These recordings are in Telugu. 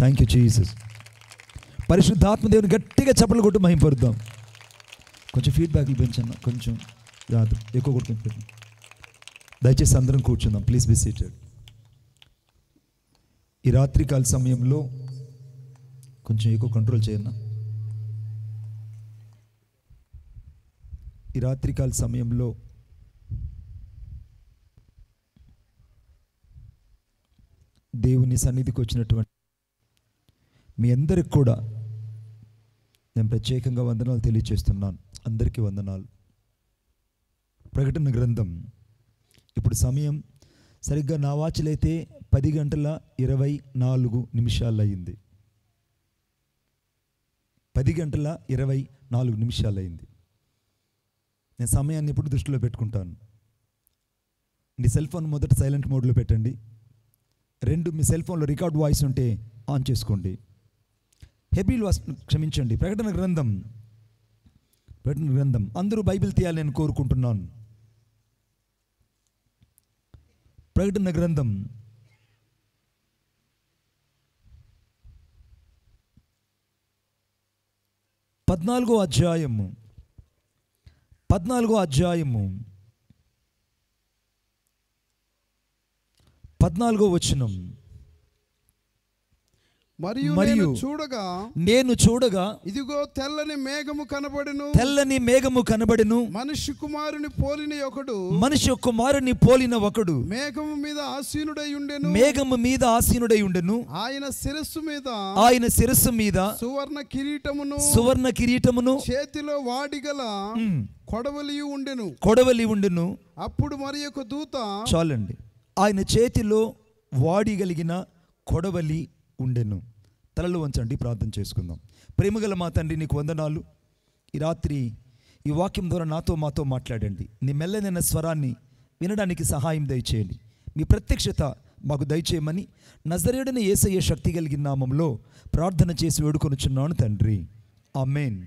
Thank you Jesus. పరిశుద్ధాత్మ దేవుని గట్టిగా చప్పట్లు కొట్టు మహింపరుద్దాం. కొంచెం ఫీడ్బ్యాక్లు పెంచన్న, కొంచెం రాదు, ఎక్కువ కొట్టుకుంటుంది. దయచేసి అందరం కూర్చుందాం. Please be seated. ఈ రాత్రికాల సమయంలో కొంచెం ఎక్కువ కంట్రోల్ చేయన్నా. ఈ రాత్రికాల సమయంలో దేవుని సన్నిధికి వచ్చినటువంటి మీ అందరికి కూడా నేను ప్రత్యేకంగా వందనాలు తెలియజేస్తున్నాను. అందరికీ వందనాలు. ప్రకటన గ్రంథం ఇప్పుడు సమయం సరిగ్గా నా వాచ్లైతే 10:24 అయింది. 10:24 అయింది. నేను సమయాన్ని ఎప్పుడు దృష్టిలో పెట్టుకుంటాను. మీ సెల్ ఫోన్ మొదట సైలెంట్ మోడ్లో పెట్టండి. 2, మీ సెల్ ఫోన్లో రికార్డ్ వాయిస్ ఉంటే ఆన్ చేసుకోండి. క్షమించండి. ప్రకటన గ్రంథం అందరూ బైబిల్ తీయాలని నేను కోరుకుంటున్నాను. ప్రకటన గ్రంథం 14వ అధ్యాయము 14వ వచనం. మరియు నేను చూడగా ఇదిగో తెల్లని మేఘము కనబడెను. మనుష్య కుమారుని పోలిన ఒకడు మేఘము మీద ఆసీనుడై ఉండెను. ఆయన శిరస్సు మీద సువర్ణ కిరీటమును చేతిలో వాడిగల కొడవలి ఉండెను. అప్పుడు మరి ఒక దూత, చాలండి, ఆయన చేతిలో వాడిగలిగిన కొడవలి ఉండెను. తలలు వంచండి, ప్రార్థన చేసుకుందాం. ప్రేమగల మా తండ్రి, నీకు వందనాలు. ఈ రాత్రి ఈ వాక్యం ద్వారా మాతో మాట్లాడండి. నీ మెల్లనైన స్వరాన్ని వినడానికి సహాయం దయచేయండి. మీ ప్రత్యక్షత మాకు దయచేయమని నజరేయుడైన యేసయ్య శక్తి కలిగిన నామంలో ప్రార్థన చేసి వేడుకొనుచున్నాను తండ్రి, ఆమేన్.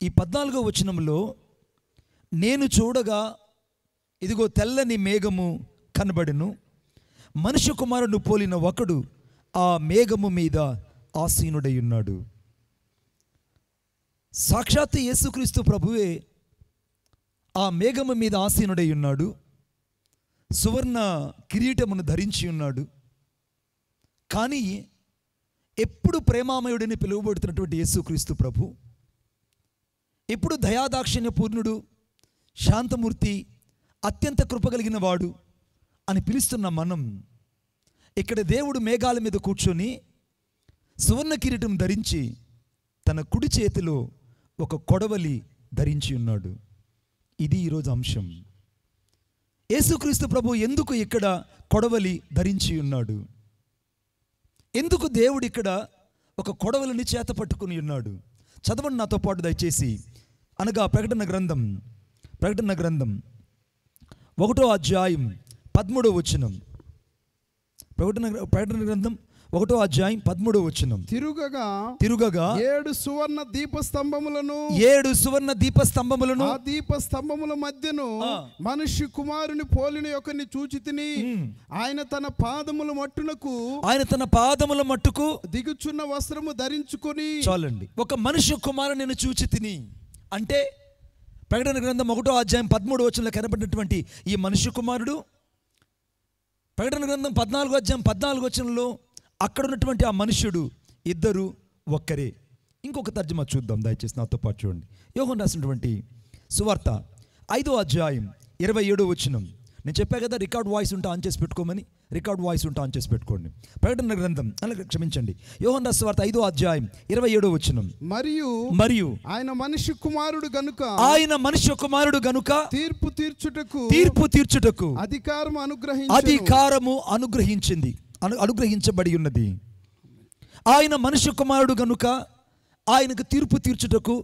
ఈ 14వ వచనంలో నేను చూడగా ఇదిగో తెల్లని మేఘము కనబడెను, మనుష్య కుమారుడు పోలిన ఒకడు ఆ మేఘము మీద ఆసీనుడై ఉన్నాడు. సాక్షాత్ యేసుక్రీస్తు ప్రభువే ఆ మేఘము మీద ఆసీనుడై ఉన్నాడు. సువర్ణ కిరీటమును ధరించి ఉన్నాడు. కానీ ఎప్పుడు ప్రేమామయుడిని పిలువబడుతున్నటువంటి యేసుక్రీస్తు ప్రభు, ఎప్పుడు దయాదాక్షిణ్య పూర్ణుడు, శాంతమూర్తి, అత్యంత కృపగలిగిన వాడు అని పిలుస్తున్న మనం, ఇక్కడ దేవుడు మేఘాల మీద కూర్చొని సువర్ణ కిరీటం ధరించి తన కుడి చేతిలో ఒక కొడవలి ధరించి ఉన్నాడు. ఇది ఈరోజు అంశం. యేసుక్రీస్తు ప్రభు ఎందుకు ఇక్కడ కొడవలి ధరించి ఉన్నాడు? ఎందుకు దేవుడు ఇక్కడ ఒక కొడవలిని చేత పట్టుకుని ఉన్నాడు? చదవండి నాతో పాటు దయచేసి. అనగా ప్రకటన గ్రంథం 1వ అధ్యాయం 13వ వచనం. ప్రకటన గ్రంథం 1వ అధ్యాయం 13వ వచనం. తిరుగగా 7 సువర్ణ దీపస్తంభములను ఆ దీపస్తంభముల మధ్యను మనుష్య కుమారుని పోలిన ఒకరిని చూచితిని. ఆయన తన పాదముల మట్టుకు దిగుచున్న వస్త్రము ధరించుకొని. చాలండి, ఒక మనుష్య కుమారుని చూచితిని అంటే ప్రకటన గ్రంథం 1వ అధ్యాయం 13వ వచనంలో కనబడినటువంటి ఈ మనుష్య కుమారుడు, ప్రకటన గ్రంథం 14వ అధ్యాయం 14వ వచనంలో అక్కడ ఉన్నటువంటి ఆ మనుష్యుడు ఇద్దరు ఒక్కరే. ఇంకొక తర్జుమా చూద్దాం దయచేసి, నాతో పాటు చూడండి. యోహాను రాసినటువంటి సువార్త 5వ అధ్యాయం 27వ వచనం. నేను చెప్పా కదా రికార్డ్ వాయిస్ ఉంటే ఆన్ చేసి పెట్టుకోమని. రికార్డ్ వాయిస్ ఉంటే ఆన్ చేసి పెట్టుకోండి. ప్రకటన గ్రంథం క్షమించండి, యోహాను రాసిన సువార్త 5వ అధ్యాయం 27వ వచనం. మరియు ఆయన మనుష్య కుమారుడు గనుక తీర్పు తీర్చుటకు అధికారము అనుగ్రహించబడి ఉన్నది. ఆయన మనుష్య కుమారుడు గనుక ఆయనకు తీర్పు తీర్చుటకు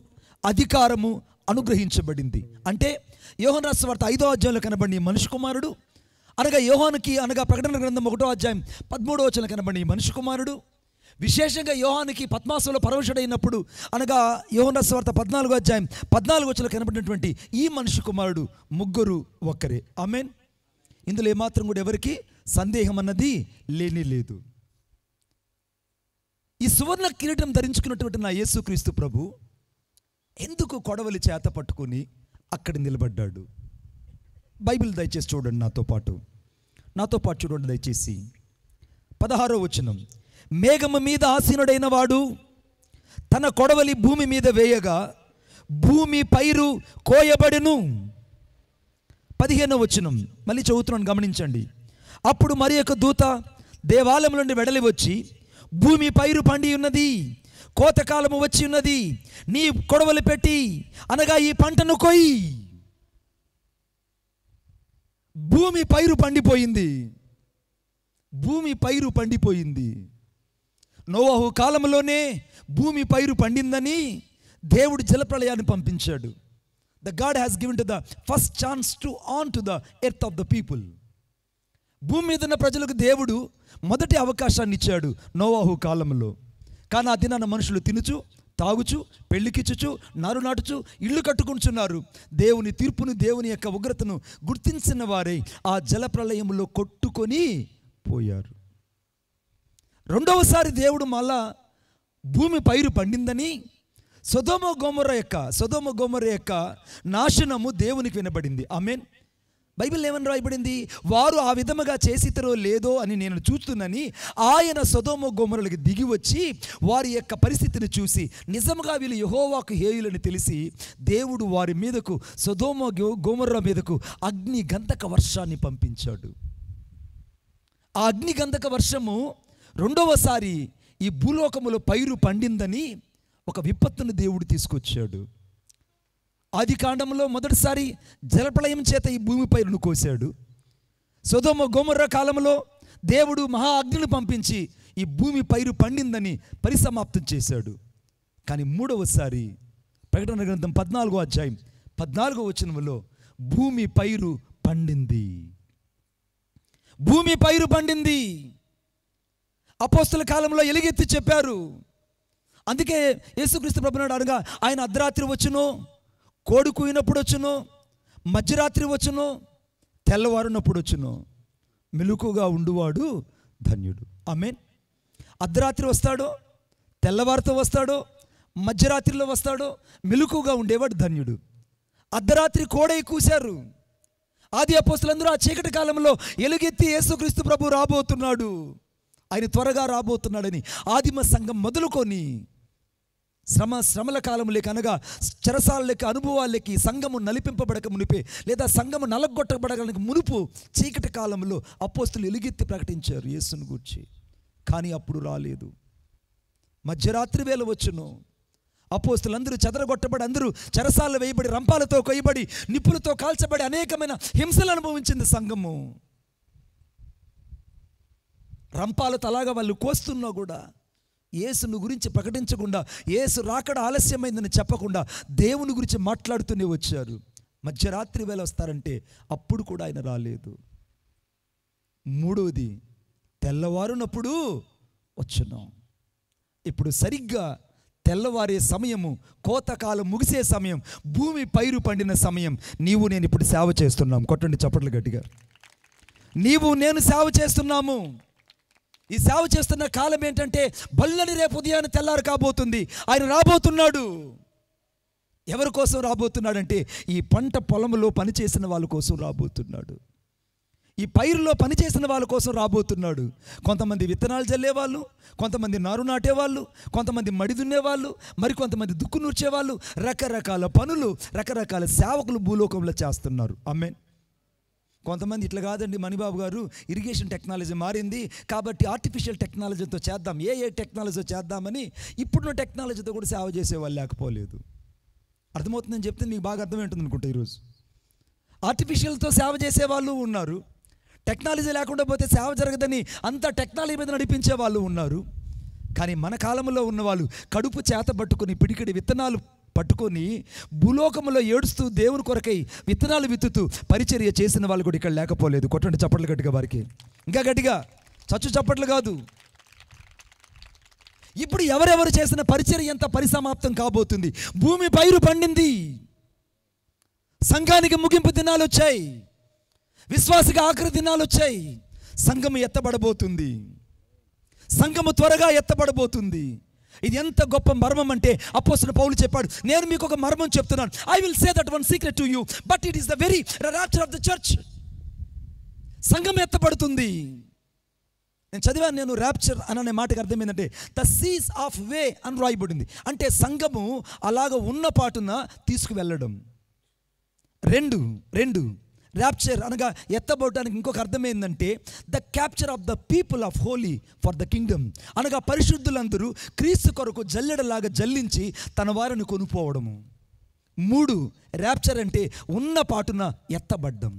అధికారము అనుగ్రహించబడింది. అంటే యోహాను రాసిన సువార్త 5వ అధ్యాయంలో కనబడిన మనుష్య కుమారుడు, అనగా ప్రకటన గ్రంథం 1వ అధ్యాయం 13వ వచనంలో కనబడిన మనుష్య కుమారుడు, విశేషంగా యోహానుకి పద్మాసంలో పరవశుడైనప్పుడు అనగా యోహాను రాసిన సువార్త 14వ అధ్యాయం 14వ వచనంలో కనబడినటువంటి ఈ మనుష్య కుమారుడు ముగ్గురు ఒక్కరే. ఆమేన్. ఇందులో ఏమాత్రం కూడా ఎవరికి సందేహం అన్నది లేని లేదు. ఈ సువర్ణ కిరీటం ధరించుకున్నటువంటి నా యేసుక్రీస్తు ప్రభు ఎందుకు కొడవలి చేత పట్టుకొని అక్కడ నిలబడ్డాడు? బైబిల్ దయచేసి చూడండి, నాతో పాటు చూడండి దయచేసి. 16వ వచనం, మేఘము మీద ఆసీనుడైన వాడు తన కొడవలి భూమి మీద వేయగా భూమి పైరు కోయబడెను. 15వ వచనం మళ్ళీ చదువుతున్నాను, గమనించండి. అప్పుడు మరి ఒక దూత దేవాలయం నుండి వెడలి వచ్చి, భూమి పైరు పండి ఉన్నది, కోతకాలము వచ్చి ఉన్నది, నీ కొడవలి పెట్టి అనగా ఈ పంటను కొయ్యి. భూమి పైరు పండిపోయింది. నోవహు కాలంలోనే భూమి పైరు పండిందని దేవుడు జలప్రళయాన్ని పంపించాడు. The God has given to the first chance to on to the earth of the people. భూమి మీద ఉన్న ప్రజలకు దేవుడు మొదటి అవకాశాన్ని ఇచ్చాడు నోవహు కాలంలో. కానీ ఆ దినాన మనుషులు తినుచు, తాగుచు, పెళ్లికిచ్చుచు, నారు నాటుచు, ఇళ్ళు కట్టుకుంటున్నారు. దేవుని తీర్పును, దేవుని యొక్క ఉగ్రతను గుర్తించిన వారే ఆ జలప్రళయంలో కొట్టుకొని పోయారు. రెండవసారి దేవుడు మళ్ళా భూమి పైరు పండిందని సొదొమ గొమొర్రా యొక్క నాశనము దేవునికి వినబడింది. ఆమేన్. బైబిల్ ఏమని రాయబడింది? వారు ఆ విధముగా చేసితరో లేదో అని నేను చూస్తున్నానని ఆయన సొదొమ గొమొర్రాలకు దిగి వచ్చి వారి యొక్క పరిస్థితిని చూసి నిజముగా వీళ్ళు యెహోవాకు హేయులని తెలిసి దేవుడు వారి మీదకు, సొదొమ గొమొర్రా మీదకు అగ్ని గంధక వర్షాన్ని పంపించాడు. ఆ అగ్ని గంధక వర్షము రెండవసారి ఈ భూలోకములో పైరు పండిందని ఒక విపత్తును దేవుడు తీసుకొచ్చాడు. ఆది కాండంలో మొదటిసారి జలప్రళయం చేత ఈ భూమి పైరును కోసాడు. సొదొమ గొమొర్రా కాలంలో దేవుడు మహా అగ్నిని పంపించి ఈ భూమి పైరు పండిందని పరిసమాప్తం చేశాడు. కానీ మూడవసారి ప్రకటన గ్రంథం 14వ అధ్యాయం 14వ వచనంలో భూమి పైరు పండింది. అపోస్తల కాలంలో ఎలుగెత్తి చెప్పారు. అందుకే యేసుక్రీస్తు ప్రభువుని అడగా ఆయన అర్ధరాత్రి వచ్చును, కోడి కూయినప్పుడు వచ్చును, మధ్యరాత్రి వచ్చును, తెల్లవారునప్పుడు వచ్చును, మెలకుగా ఉండువాడు ధన్యుడు. ఆమేన్. అర్ధరాత్రి వస్తాడో, తెల్లవారితో వస్తాడో, మధ్యరాత్రిలో వస్తాడో, మెలకుగా ఉండేవాడు ధన్యుడు. అర్ధరాత్రి కోడై కూశారు. ఆది అపోస్తలులందరూ ఆ చీకటి కాలంలో ఎలుగెత్తి యేసుక్రీస్తు ప్రభు రాబోతున్నాడు, ఆయన త్వరగా రాబోతున్నాడని ఆదిమ సంఘం మొదలుకొని శ్రమల కాలంలోకి అనగా చెరసాలకి, అనుభవాలకి సంఘము నలిపింపబడక మునిపే లేదా సంఘము నలగొట్టబడడానికి మునుపు చీకటి కాలంలో అపోస్తులు ఎలుగెత్తి ప్రకటించారు యేసును గూర్చి. కానీ అప్పుడు రాలేదు. మధ్యరాత్రి వేళ వచ్చును. అపోస్తులందరూ చెదరగొట్టబడి, అందరూ చెరసాల వేయబడి, రంపాలతో కొయ్యబడి, నిప్పులతో కాల్చబడి అనేకమైన హింసలు అనుభవించింది సంఘము. రంపాలతో అలాగా వాళ్ళు కోస్తున్నా కూడా యేసును గురించి ప్రకటించకుండా, యేసు రాకడ ఆలస్యమైందని చెప్పకుండా దేవుని గురించి మాట్లాడుతూనే వచ్చారు. మధ్యరాత్రి వేళ వస్తారంటే అప్పుడు కూడా ఆయన రాలేదు. మూడవది తెల్లవారునప్పుడు వచ్చును. ఇప్పుడు సరిగ్గా తెల్లవారే సమయము, కోతకాలం ముగిసే సమయం, భూమి పైరు పండిన సమయం. నీవు నేను ఇప్పుడు సేవ చేస్తున్నాం. కొట్టండి చప్పట్లు గట్టిగా. నీవు నేను సేవ చేస్తున్నాము. ఈ సేవ చేస్తున్న కాలం ఏంటంటే బల్లని రేపు ఉదయాన్ని తెల్లారు కాబోతుంది. ఆయన రాబోతున్నాడు. ఎవరి కోసం రాబోతున్నాడంటే ఈ పంట పొలంలో పనిచేసిన వాళ్ళ కోసం రాబోతున్నాడు. ఈ పైరులో పనిచేసిన వాళ్ళ కోసం రాబోతున్నాడు. కొంతమంది విత్తనాలు చల్లేవాళ్ళు, కొంతమంది నారు నాటేవాళ్ళు, కొంతమంది మడి దున్నేవాళ్ళు, మరికొంతమంది దుక్కు నూర్చేవాళ్ళు, రకరకాల పనులు, రకరకాల సేవకులు భూలోకంలో చేస్తున్నారు. ఆమేన్. కొంతమంది ఇట్లా కాదండి మణిబాబు గారు, ఇరిగేషన్ టెక్నాలజీ మారింది కాబట్టి ఆర్టిఫిషియల్ టెక్నాలజీతో చేద్దాం, ఏ టెక్నాలజీతో చేద్దామని ఇప్పుడున్న టెక్నాలజీతో కూడా సేవ చేసేవాళ్ళు లేకపోలేదు. అర్థమవుతుందని చెప్తే మీకు బాగా అర్థమవుతుంది అనుకుంటా. ఈరోజు ఆర్టిఫిషియల్తో సేవ చేసేవాళ్ళు ఉన్నారు. టెక్నాలజీ లేకుండా పోతే సేవ జరగదని అంత టెక్నాలజీ మీద నడిపించే వాళ్ళు ఉన్నారు. కానీ మన కాలంలో ఉన్నవాళ్ళు కడుపు చేత పట్టుకొని, పిడికిడి విత్తనాలు పట్టుకొని, భూలోకములో ఏడుస్తూ దేవుని కొరకై విత్తనాలు విత్తుతూ పరిచర్య చేసిన వాళ్ళు కూడా ఇక్కడ లేకపోలేదు. కొట్టండి చప్పట్లు గట్టిగా వారికి, ఇంకా గట్టిగా, చచ్చు చప్పట్లు కాదు. ఇప్పుడు ఎవరెవరు చేసిన పరిచర్య ఎంత పరిసమాప్తం కాబోతుంది. భూమి పైరు పండింది. సంఘానికి ముగింపు దినాలు వచ్చాయి. విశ్వాసిగా ఆఖరి దినాలు వచ్చాయి. సంఘము ఎత్తబడబోతుంది. సంఘము త్వరగా ఎత్తబడబోతుంది. ఇది ఎంత గొప్ప మర్మం అంటే అపోస్తలుడు పౌలు చెప్పాడు, నేను మీకు ఒక మర్మం చెప్తున్నాను. I will say that one secret to you, but it is the very rapture of the church. సంఘం ఎత్తబడుతుంది. నేను చదివాను, నేను ర్యాప్చర్ అనే మాటకి అర్థం ఏంటంటే ద సీస్ ఆఫ్ వే అని రాయబడింది. అంటే సంఘము అలాగ ఉన్న పాటున తీసుకువెళ్ళడం. రెండు ర్యాప్చర్ అనగా ఎత్తబడటానికి ఇంకొక అర్థం ఏంటంటే the capture of the people of holy for the kingdom, అనగా పరిశుద్ధులందరూ క్రీస్తు కొరకు జల్లెడలాగా జల్లించి తన వారిని కొనుక్కోవడము. 3 ర్యాప్చర్ అంటే ఉన్న పాటున ఎత్తబడ్డం.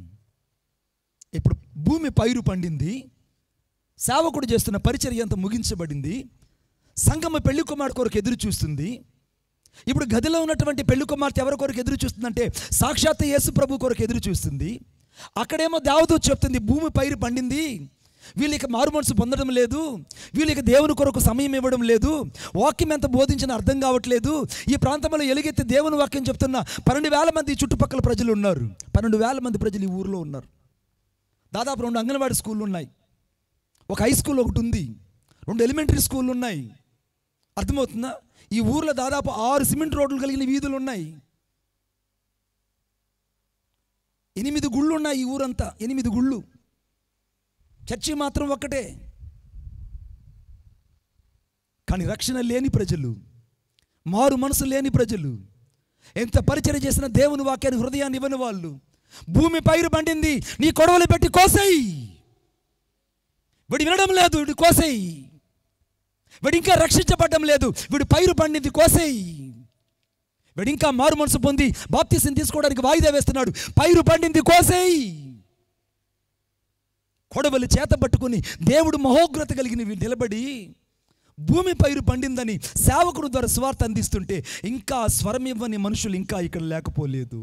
ఇప్పుడు భూమి పైరు పండింది, సేవకుడు చేస్తున్న పరిచర్య అంతా ముగించబడింది, సంఘము పెళ్లి కుమారుడు కొరకు ఎదురు చూస్తుంది. ఇప్పుడు గదిలో ఉన్నటువంటి పెళ్లి కుమార్తె ఎవరి కొరకు ఎదురు చూస్తుందంటే సాక్షాత్ యేసు ప్రభు కొరకు ఎదురు చూస్తుంది. అక్కడేమో దేవదూత చెప్తుంది, భూమి పైరు పండింది, వీళ్ళకి మారు మనసు పొందడం లేదు, వీళ్ళకి దేవుని కొరకు సమయం ఇవ్వడం లేదు, వాక్యం ఎంత బోధించినా అర్థం కావట్లేదు. ఈ ప్రాంతంలో ఎలుగెత్తి దేవుని వాక్యం చెప్తున్న 12,000 మంది చుట్టుపక్కల ప్రజలు ఉన్నారు. 12,000 మంది ప్రజలు ఈ ఊరిలో ఉన్నారు. దాదాపు 2 అంగన్వాడీ స్కూళ్ళు ఉన్నాయి, ఒక హై స్కూల్ ఒకటి ఉంది, 2 ఎలిమెంటరీ స్కూళ్ళు ఉన్నాయి. అర్థమవుతుందా? ఈ ఊర్లో దాదాపు 6 సిమెంట్ రోడ్లు కలిగిన వీధులు ఉన్నాయి. 8 గుళ్ళు ఉన్నాయి ఈ ఊరంతా, 8 గుళ్ళు. చర్చి మాత్రం ఒక్కటే. కానీ రక్షణ లేని ప్రజలు, మారు మనసు లేని ప్రజలు, ఎంత పరిచయం చేసిన దేవుని వాక్యాన్ని హృదయాన్ని ఇవ్వని వాళ్ళు. భూమి పైరు పండింది, నీ కొడవలు పెట్టి కోసేయి. వీడు వినడం లేదు, వీడు కోసేయి. వీడు ఇంకా రక్షించబడ్డం లేదు, వీడు పైరు పండింది కోసేయి. వీడు ఇంకా మారు మనసు పొంది బాప్తిసం తీసుకోవడానికి వాయిదా వేస్తున్నాడు, పైరు పండింది కోసేయి. కొడవలి చేత పట్టుకుని దేవుడు మహోగ్రత కలిగిన నిలబడి భూమి పైరు పండిందని సేవకుడు ద్వారా స్వార్థ అందిస్తుంటే ఇంకా స్వరం ఇవ్వని మనుషులు ఇంకా ఇక్కడ లేకపోలేదు.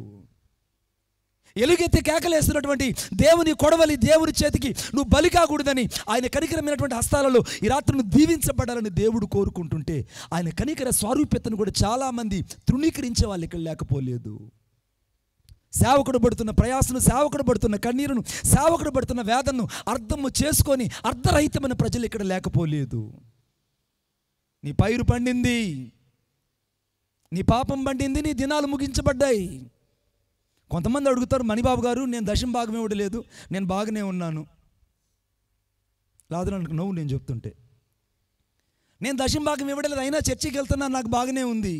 ఎలుగెత్తి కేకలేస్తున్నటువంటి దేవుని కొడవలి దేవుని చేతికి నువ్వు బలి కాకూడదని ఆయన కనికరమైనటువంటి హస్తాలలో ఈ రాత్రి నువ్వు దీవించబడాలని దేవుడు కోరుకుంటుంటే ఆయన కనికర స్వారూప్యతను కూడా చాలామంది తృణీకరించే వాళ్ళు ఇక్కడ లేకపోలేదు. సేవకుడు పడుతున్న ప్రయాసను, సేవకుడు పడుతున్న కన్నీరును, సేవకుడు పడుతున్న వేదనను అర్థము చేసుకొని అర్ధరహితమైన ప్రజలు ఇక్కడ లేకపోలేదు. నీ పైరు పండింది, నీ పాపం పండింది, నీ దినాలు ముగించబడ్డాయి. కొంతమంది అడుగుతారు, మణిబాబు గారు నేను దశమ భాగం ఇవ్వలేదు, నేను బాగానే ఉన్నాను. లాదు నాకు నవ్వు నేను చెప్తుంటే. నేను దశమ భాగం ఇవ్వలేదు, అయినా చర్చికి వెళ్తున్నాను, నాకు బాగానే ఉంది.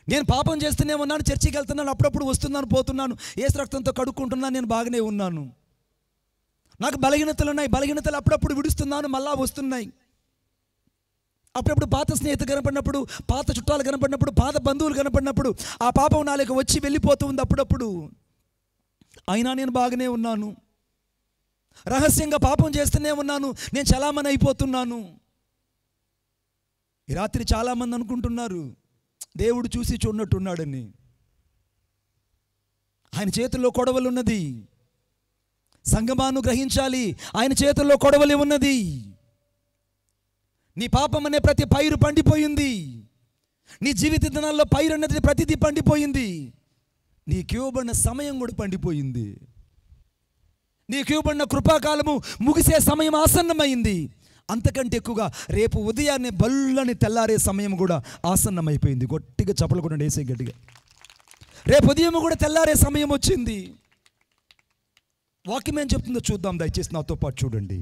నేను పాపం చేస్తూనే ఉన్నాను, చర్చికి వెళ్తున్నాను, అప్పుడప్పుడు వస్తున్నాను పోతున్నాను, యేసు రక్తంతో కడుక్కుంటున్నాను, నేను బాగానే ఉన్నాను. నాకు బలహీనతలు ఉన్నాయి, బలహీనతలు అప్పుడప్పుడు విడుస్తున్నాను, మళ్ళా వస్తున్నాయి. అప్పుడప్పుడు పాత స్నేహితులు కనపడినప్పుడు, పాత చుట్టాలు కనపడినప్పుడు, పాత బంధువులు కనపడినప్పుడు ఆ పాపం నాలోకి వచ్చి వెళ్ళిపోతూ ఉంది అప్పుడప్పుడు. అయినా నేను బాగానే ఉన్నాను. రహస్యంగా పాపం చేస్తూనే ఉన్నాను, నేను చలామణి అయిపోతున్నాను. ఈ రాత్రి చాలామంది అనుకుంటున్నారు దేవుడు చూసి చూడనట్టున్నాడని. ఆయన చేతుల్లో కొడవలి ఉన్నది. సంగమాను గ్రహించాలి, ఆయన చేతుల్లో కొడవలి ఉన్నది. నీ పాపం అనే ప్రతి పైరు పండిపోయింది. నీ జీవిత దినాల్లో పైరు అనేది ప్రతిదీ పండిపోయింది. నీకు ఇవ్వబడిన సమయం కూడా పండిపోయింది. నీకు ఇవ్వబడిన కృపాకాలము ముగిసే సమయం ఆసన్నమైంది. అంతకంటే ఎక్కువగా రేపు ఉదయాన్నే బల్లని తెల్లారే సమయం కూడా ఆసన్నమైపోయింది. గట్టిగా చప్పలు కూడా వేసే గట్టిగా. రేపు ఉదయం కూడా తెల్లారే సమయం వచ్చింది. వాక్యం ఏం చెప్తుందో చూద్దాం, దయచేసి నాతో పాటు చూడండి.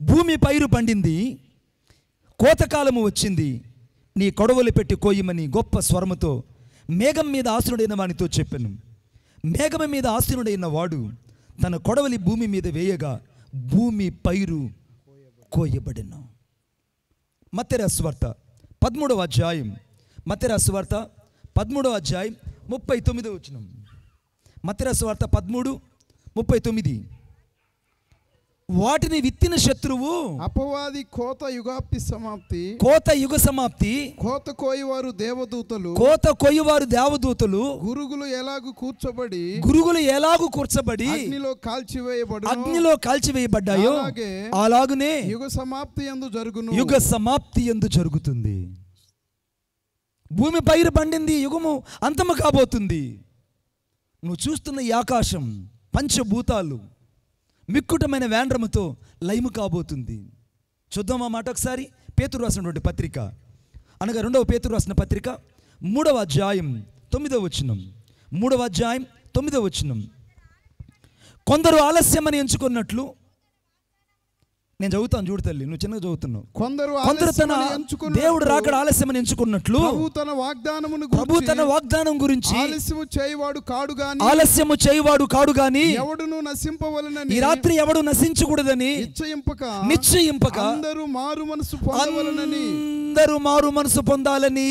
భూమి పైరు పండింది, కోతకాలము వచ్చింది, నీ కొడవలు పెట్టి కోయమని గొప్ప స్వరముతో మేఘం మీద ఆసీనుడైన వానితో చెప్పాను. మేఘం మీద ఆసీనుడైన వాడు తన కొడవలి భూమి మీద వేయగా భూమి పైరు కోయబడెను. మత్తయి రాసిన సువార్త 13వ అధ్యాయం, మత్తయి రాసిన సువార్త 13వ అధ్యాయం 39వ వచనం. మత్తయి రాసిన సువార్త 13:39. వాటిని విత్తిన శత్రువు అపవాది కోత యుగాప్తి సమాప్తి, కోత యుగ సమాప్తి, కోత కోయివారు దేవదూతలు, కోత కొయ్యవారు దేవదూతలు, గురుగులు ఎలాగు కూర్చబడి అగ్నిలో కాల్చివేయబడు, అగ్నిలో కాల్చివేయబడ్డాయో అలాగునే యుగ సమాప్తి యందు జరుగును. యుగ సమాప్తి యందు జరుగుతుంది. భూమి పైరు పండింది, యుగము అంతము కాబోతుంది. నువ్వు చూస్తున్న ఈ ఆకాశం, పంచభూతాలు, మిక్కుటమైన వేండ్రముతో లయము కాబోతుంది. చూద్దాం ఆ మాట ఒకసారి. పేతురు రాసినటువంటి పత్రిక, అనగా 2వ పేతురు రాసిన పత్రిక 3వ అధ్యాయం 9వ వచనం. 3వ అధ్యాయం 9వ వచనం. కొందరు ఆలస్యమని ఎంచుకున్నట్లు, నేను చదువుతాను చూడు తల్లి, నువ్వు చిన్నగా చదువుతున్నావు. కొందరు తన దేవుడు రాకడ ఆలస్యమని ఎంచుకున్నట్లు ప్రభు తన వాగ్దానం గురించి ఆలస్యము చేయువాడు కాడు గాని ఎవడును నశింపవలెనని, ఈ రాత్రి ఎవడు నశించకూడదని నిశ్చయింపక అందరూ మారు మనసు పొందాలని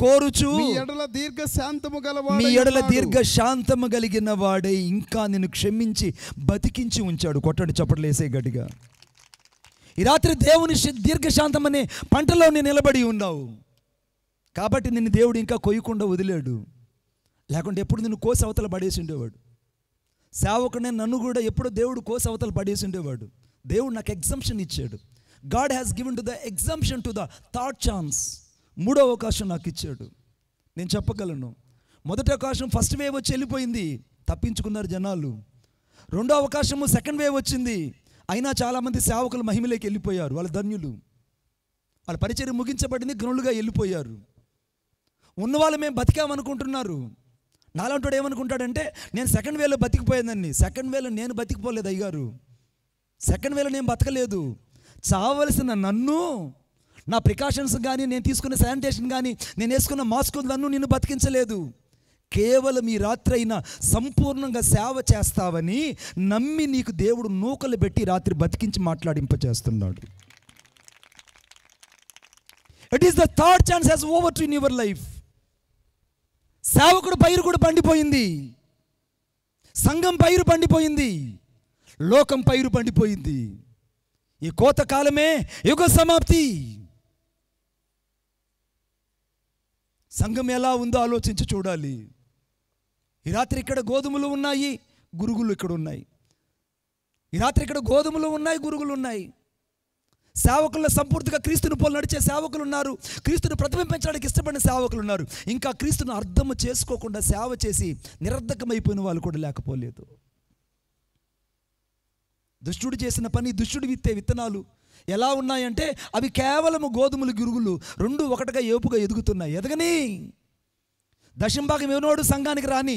కోరుచు మీ ఎడల దీర్ఘ శాంతము కలిగిన వాడై ఇంకా నిన్ను క్షమించి బతికించి ఉంచాడు. కొట్టండి చప్పట్లు వేసే గట్టిగా. ఈ రాత్రి దేవుని దీర్ఘశాంతం అనే పంటలో నేను నిలబడి ఉన్నావు కాబట్టి నిన్ను దేవుడు ఇంకా కొయ్యకుండా వదిలేడు. లేకుంటే ఎప్పుడు నిన్ను కోసి అవతల పడేసి ఉండేవాడు. సేవకునే నన్ను కూడా ఎప్పుడో దేవుడు కోసి అవతల పడేసి ఉండేవాడు. దేవుడు నాకు ఎగ్జంప్షన్ ఇచ్చాడు. God has given to the exemption to the third chance. 3వ అవకాశం నాకు ఇచ్చాడు. నేను చెప్పగలను. మొదటి అవకాశం ఫస్ట్ వేవ్ వచ్చి వెళ్ళిపోయింది, తప్పించుకున్నారు జనాలు. 2వ అవకాశము సెకండ్ వేవ్ వచ్చింది, అయినా చాలామంది సేవకులు మహిమలోకి వెళ్ళిపోయారు. వాళ్ళ ధన్యులు. వాళ్ళ పరిచర్య ముగించబడింది, గనులుగా వెళ్ళిపోయారు. ఉన్నవాళ్ళు మేము బతికామనుకుంటున్నారు. నాలంటాడు ఏమనుకుంటాడంటే, నేను సెకండ్ వేలో బతికిపోయేదాన్ని. సెకండ్ వేలో నేను బతికిపోలేదు అయ్యారు. సెకండ్ వేలో నేను బతకలేదు. చావలసిన నన్ను, నా ప్రికాషన్స్ కానీ, నేను తీసుకున్న శానిటేషన్ కానీ, నేను వేసుకున్న మాస్క్ నన్ను నిన్ను బతికించలేదు. కేవలం ఈ రాత్రి అయినా సంపూర్ణంగా సేవ చేస్తావని నమ్మి నీకు దేవుడు నూకలు పెట్టి రాత్రి బతికించి మాట్లాడింపచేస్తున్నాడు. It is the third chance has over to in your life. సేవకుడు పైరు కూడా పండిపోయింది, సంఘం పైరు పండిపోయింది, లోకం పైరు పండిపోయింది. ఈ కోత కాలమే యుగ సమాప్తి. సంఘం ఎలా ఉందో ఆలోచించి చూడాలి. ఈ రాత్రి ఇక్కడ గోధుమలు ఉన్నాయి, గురుగులు ఇక్కడ ఉన్నాయి. ఈ రాత్రి ఇక్కడ గోధుమలు ఉన్నాయి, గురుగులు ఉన్నాయి. సేవకుల్లో సంపూర్తిగా క్రీస్తుని పోలు నడిచే సేవకులు ఉన్నారు. క్రీస్తుని ప్రతిబింబించడానికి ఇష్టపడిన సేవకులు ఉన్నారు. ఇంకా క్రీస్తుని అర్థం చేసుకోకుండా సేవ చేసి నిరర్ధకమైపోయిన వాళ్ళు కూడా లేకపోలేదు. దుష్టుడు చేసిన పని, దుష్టుడు విత్తే విత్తనాలు ఎలా ఉన్నాయంటే అవి కేవలము గోధుమలు, గురుగులు రెండు ఒకటిగా ఏపుగా ఎదుగుతున్నాయి. ఎదగని దశంభాగం ఇవ్వనోడు సంఘానికి రాని,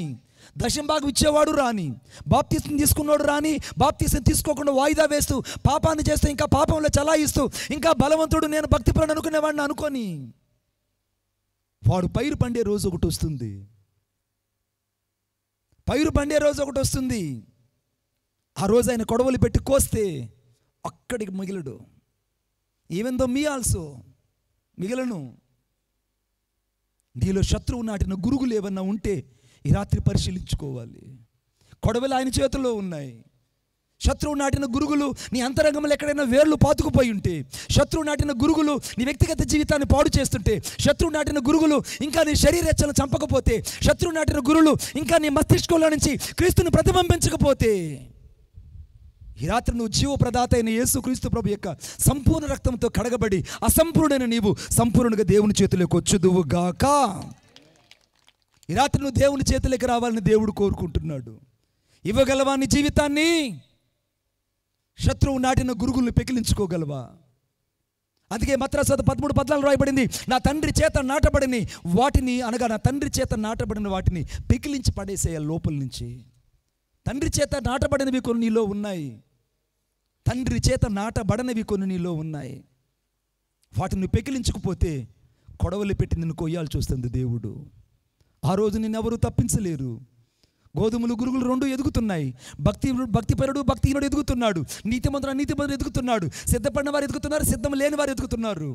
దశంభాగం ఇచ్చేవాడు రాని, బాప్తీసం తీసుకున్నోడు రాని, బాప్తీసం తీసుకోకుండా వాయిదా వేస్తూ పాపాన్ని చేస్తూ ఇంకా పాపంలో చలాయిస్తూ ఇంకా బలవంతుడు నేను భక్తిపరుడు అనుకునేవాడిని అనుకొని వాడు పైరు పండే రోజు ఒకటి వస్తుంది. పైరు పండే రోజు ఒకటి వస్తుంది. ఆ రోజు ఆయన కొడవలు పెట్టి కోస్తే అక్కడికి మిగిలడు. Even though me also మిగిలను. నీలో శత్రువు నాటిన గురుగులు ఏమన్నా ఉంటే ఈ రాత్రి పరిశీలించుకోవాలి. కొడవలు ఆయన చేతుల్లో ఉన్నాయి. శత్రువు నాటిన గురుగులు నీ అంతరంగంలో ఎక్కడైనా వేర్లు పాతుకుపోయి ఉంటే, శత్రువు నాటిన గురుగులు నీ వ్యక్తిగత జీవితాన్ని పాడు చేస్తుంటే, శత్రువు నాటిన గురుగులు ఇంకా నీ శరీరేచ్ఛను చంపకపోతే, శత్రువు నాటిన గురువులు ఇంకా నీ మస్తిష్కంలో నుంచి క్రీస్తుని ప్రతిబింబించకపోతే, ఈ రాత్రి నువ్వు జీవప్రదాత అయిన యేసు క్రీస్తు ప్రభు యొక్క సంపూర్ణ రక్తంతో కడగబడి అసంపూర్ణైన నీవు సంపూర్ణంగా దేవుని చేతిలోకి వచ్చుదువు గాక. ఈ రాత్రి నువ్వు దేవుని చేతిలోకి రావాలని దేవుడు కోరుకుంటున్నాడు. ఇవ్వగలవా నీ జీవితాన్ని? శత్రువు నాటిన గురుగుల్ని పెకిలించుకోగలవా? అందుకే మత్తయి 13:14 రాయబడింది, నా తండ్రి చేత నాటబడిని వాటిని, అనగా నా తండ్రి చేత నాటబడిన వాటిని పెకిలించి పడేసేయాలి లోపల నుంచి. తండ్రి చేత నాటబడినవి కొన్ని నీలో ఉన్నాయి, తండ్రి చేత నాటబడనివి కొన్ని నీలో ఉన్నాయి. వాటిని పెకిలించకపోతే కొడవలి పెట్టి నిన్ను కొయ్యాల్సి వస్తుంది దేవుడు. ఆ రోజు నిన్ను ఎవరు తప్పించలేరు. గోధుమలు గురుగులు రెండు ఎదుగుతున్నాయి. భక్తిపరుడు భక్తిహీనుడు ఎదుగుతున్నాడు, నీతిమంతుడు ఎదుగుతున్నాడు, సిద్ధపడిన వారు ఎదుగుతున్నారు, సిద్ధం లేని వారు ఎదుగుతున్నారు.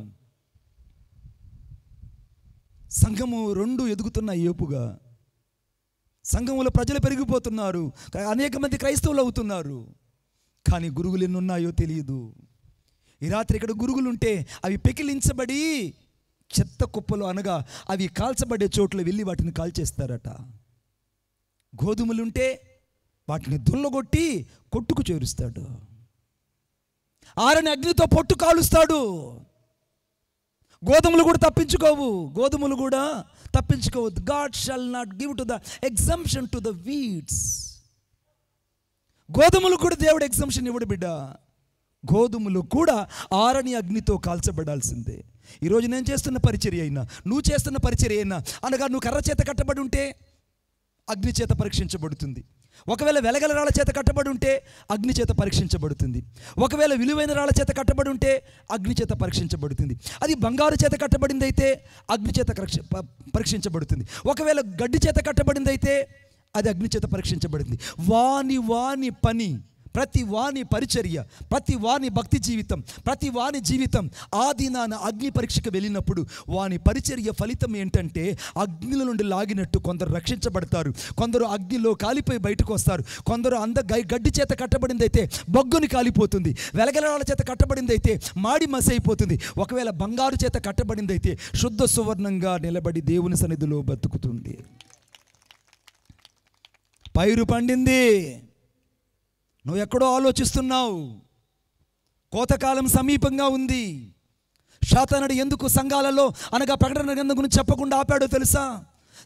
సంఘము రెండు ఎదుగుతున్నాయి ఏపుగా. సంఘంలో ప్రజలు పెరిగిపోతున్నారు, అనేక మంది క్రైస్తవులు అవుతున్నారు. కానీ గురుగులు ఎన్ని ఉన్నాయో తెలియదు. ఈ రాత్రి ఇక్కడ గురుగులు ఉంటే అవి పెకిలించబడి చెత్త కుప్పలు, అనగా అవి కాల్చబడే చోట్ల వెళ్ళి వాటిని కాల్చేస్తారట. గోధుమలుంటే వాటిని దుల్లగొట్టి కొట్టుకు చేరుస్తాడు. ఆరని అగ్నితో పొట్టు కాలుస్తాడు. గోధుమలు కూడా తప్పించుకోవద్దు. God shall not give to the exemption to the weeds. గోధుమలు కూడా దేవుడు ఎగ్జంప్షన్ ఇవ్వడు బిడ్డ. గోధుమలు కూడా ఆరని అగ్నితో కాల్చబడాల్సిందే. ఈరోజు నేను చేస్తున్న పరిచర్య అయినా, నువ్వు చేస్తున్న పరిచర్య అయినా, అనగా నువ్వు కర్ర చేత కట్టబడి ఉంటే అగ్ని చేత పరీక్షించబడుతుంది. ఒకవేళ వెలగల రాళ్ళ చేత కట్టబడి ఉంటే అగ్ని చేత పరీక్షించబడుతుంది. ఒకవేళ విలువైన రాళ్ళ చేత కట్టబడి ఉంటే అగ్ని చేత పరీక్షించబడుతుంది. అది బంగారు చేత కట్టబడింది అయితే అగ్ని చేత పరీక్షించబడుతుంది. ఒకవేళ గడ్డి చేత కట్టబడింది అయితే అది అగ్ని చేత పరీక్షించబడింది. వాని పని, ప్రతి వాని పరిచర్య, ప్రతి వాని భక్తి జీవితం, ప్రతి వాని జీవితం ఆ దినాన అగ్ని పరీక్షకు వెళ్ళినప్పుడు వాని పరిచర్య ఫలితం ఏంటంటే అగ్నిల నుండి లాగినట్టు కొందరు రక్షించబడతారు, కొందరు అగ్నిలో కాలిపోయి బయటకు వస్తారు. కొందరు గడ్డి చేత కట్టబడింది అయితే బొగ్గుని కాలిపోతుంది, వెలగలరాల చేత కట్టబడింది అయితే మాడి మసి అయిపోతుంది. ఒకవేళ బంగారు చేత కట్టబడింది అయితే శుద్ధ సువర్ణంగా నిలబడి దేవుని సన్నిధిలో బతుకుతుంది. పైరు పండింది, నువ్వు ఎక్కడో ఆలోచిస్తున్నావు, కోతకాలం సమీపంగా ఉంది. శాతానుడు ఎందుకు సంఘాలలో అనగా ప్రకటన గ్రంథం గురించి చెప్పకుండా ఆపాడో తెలుసా?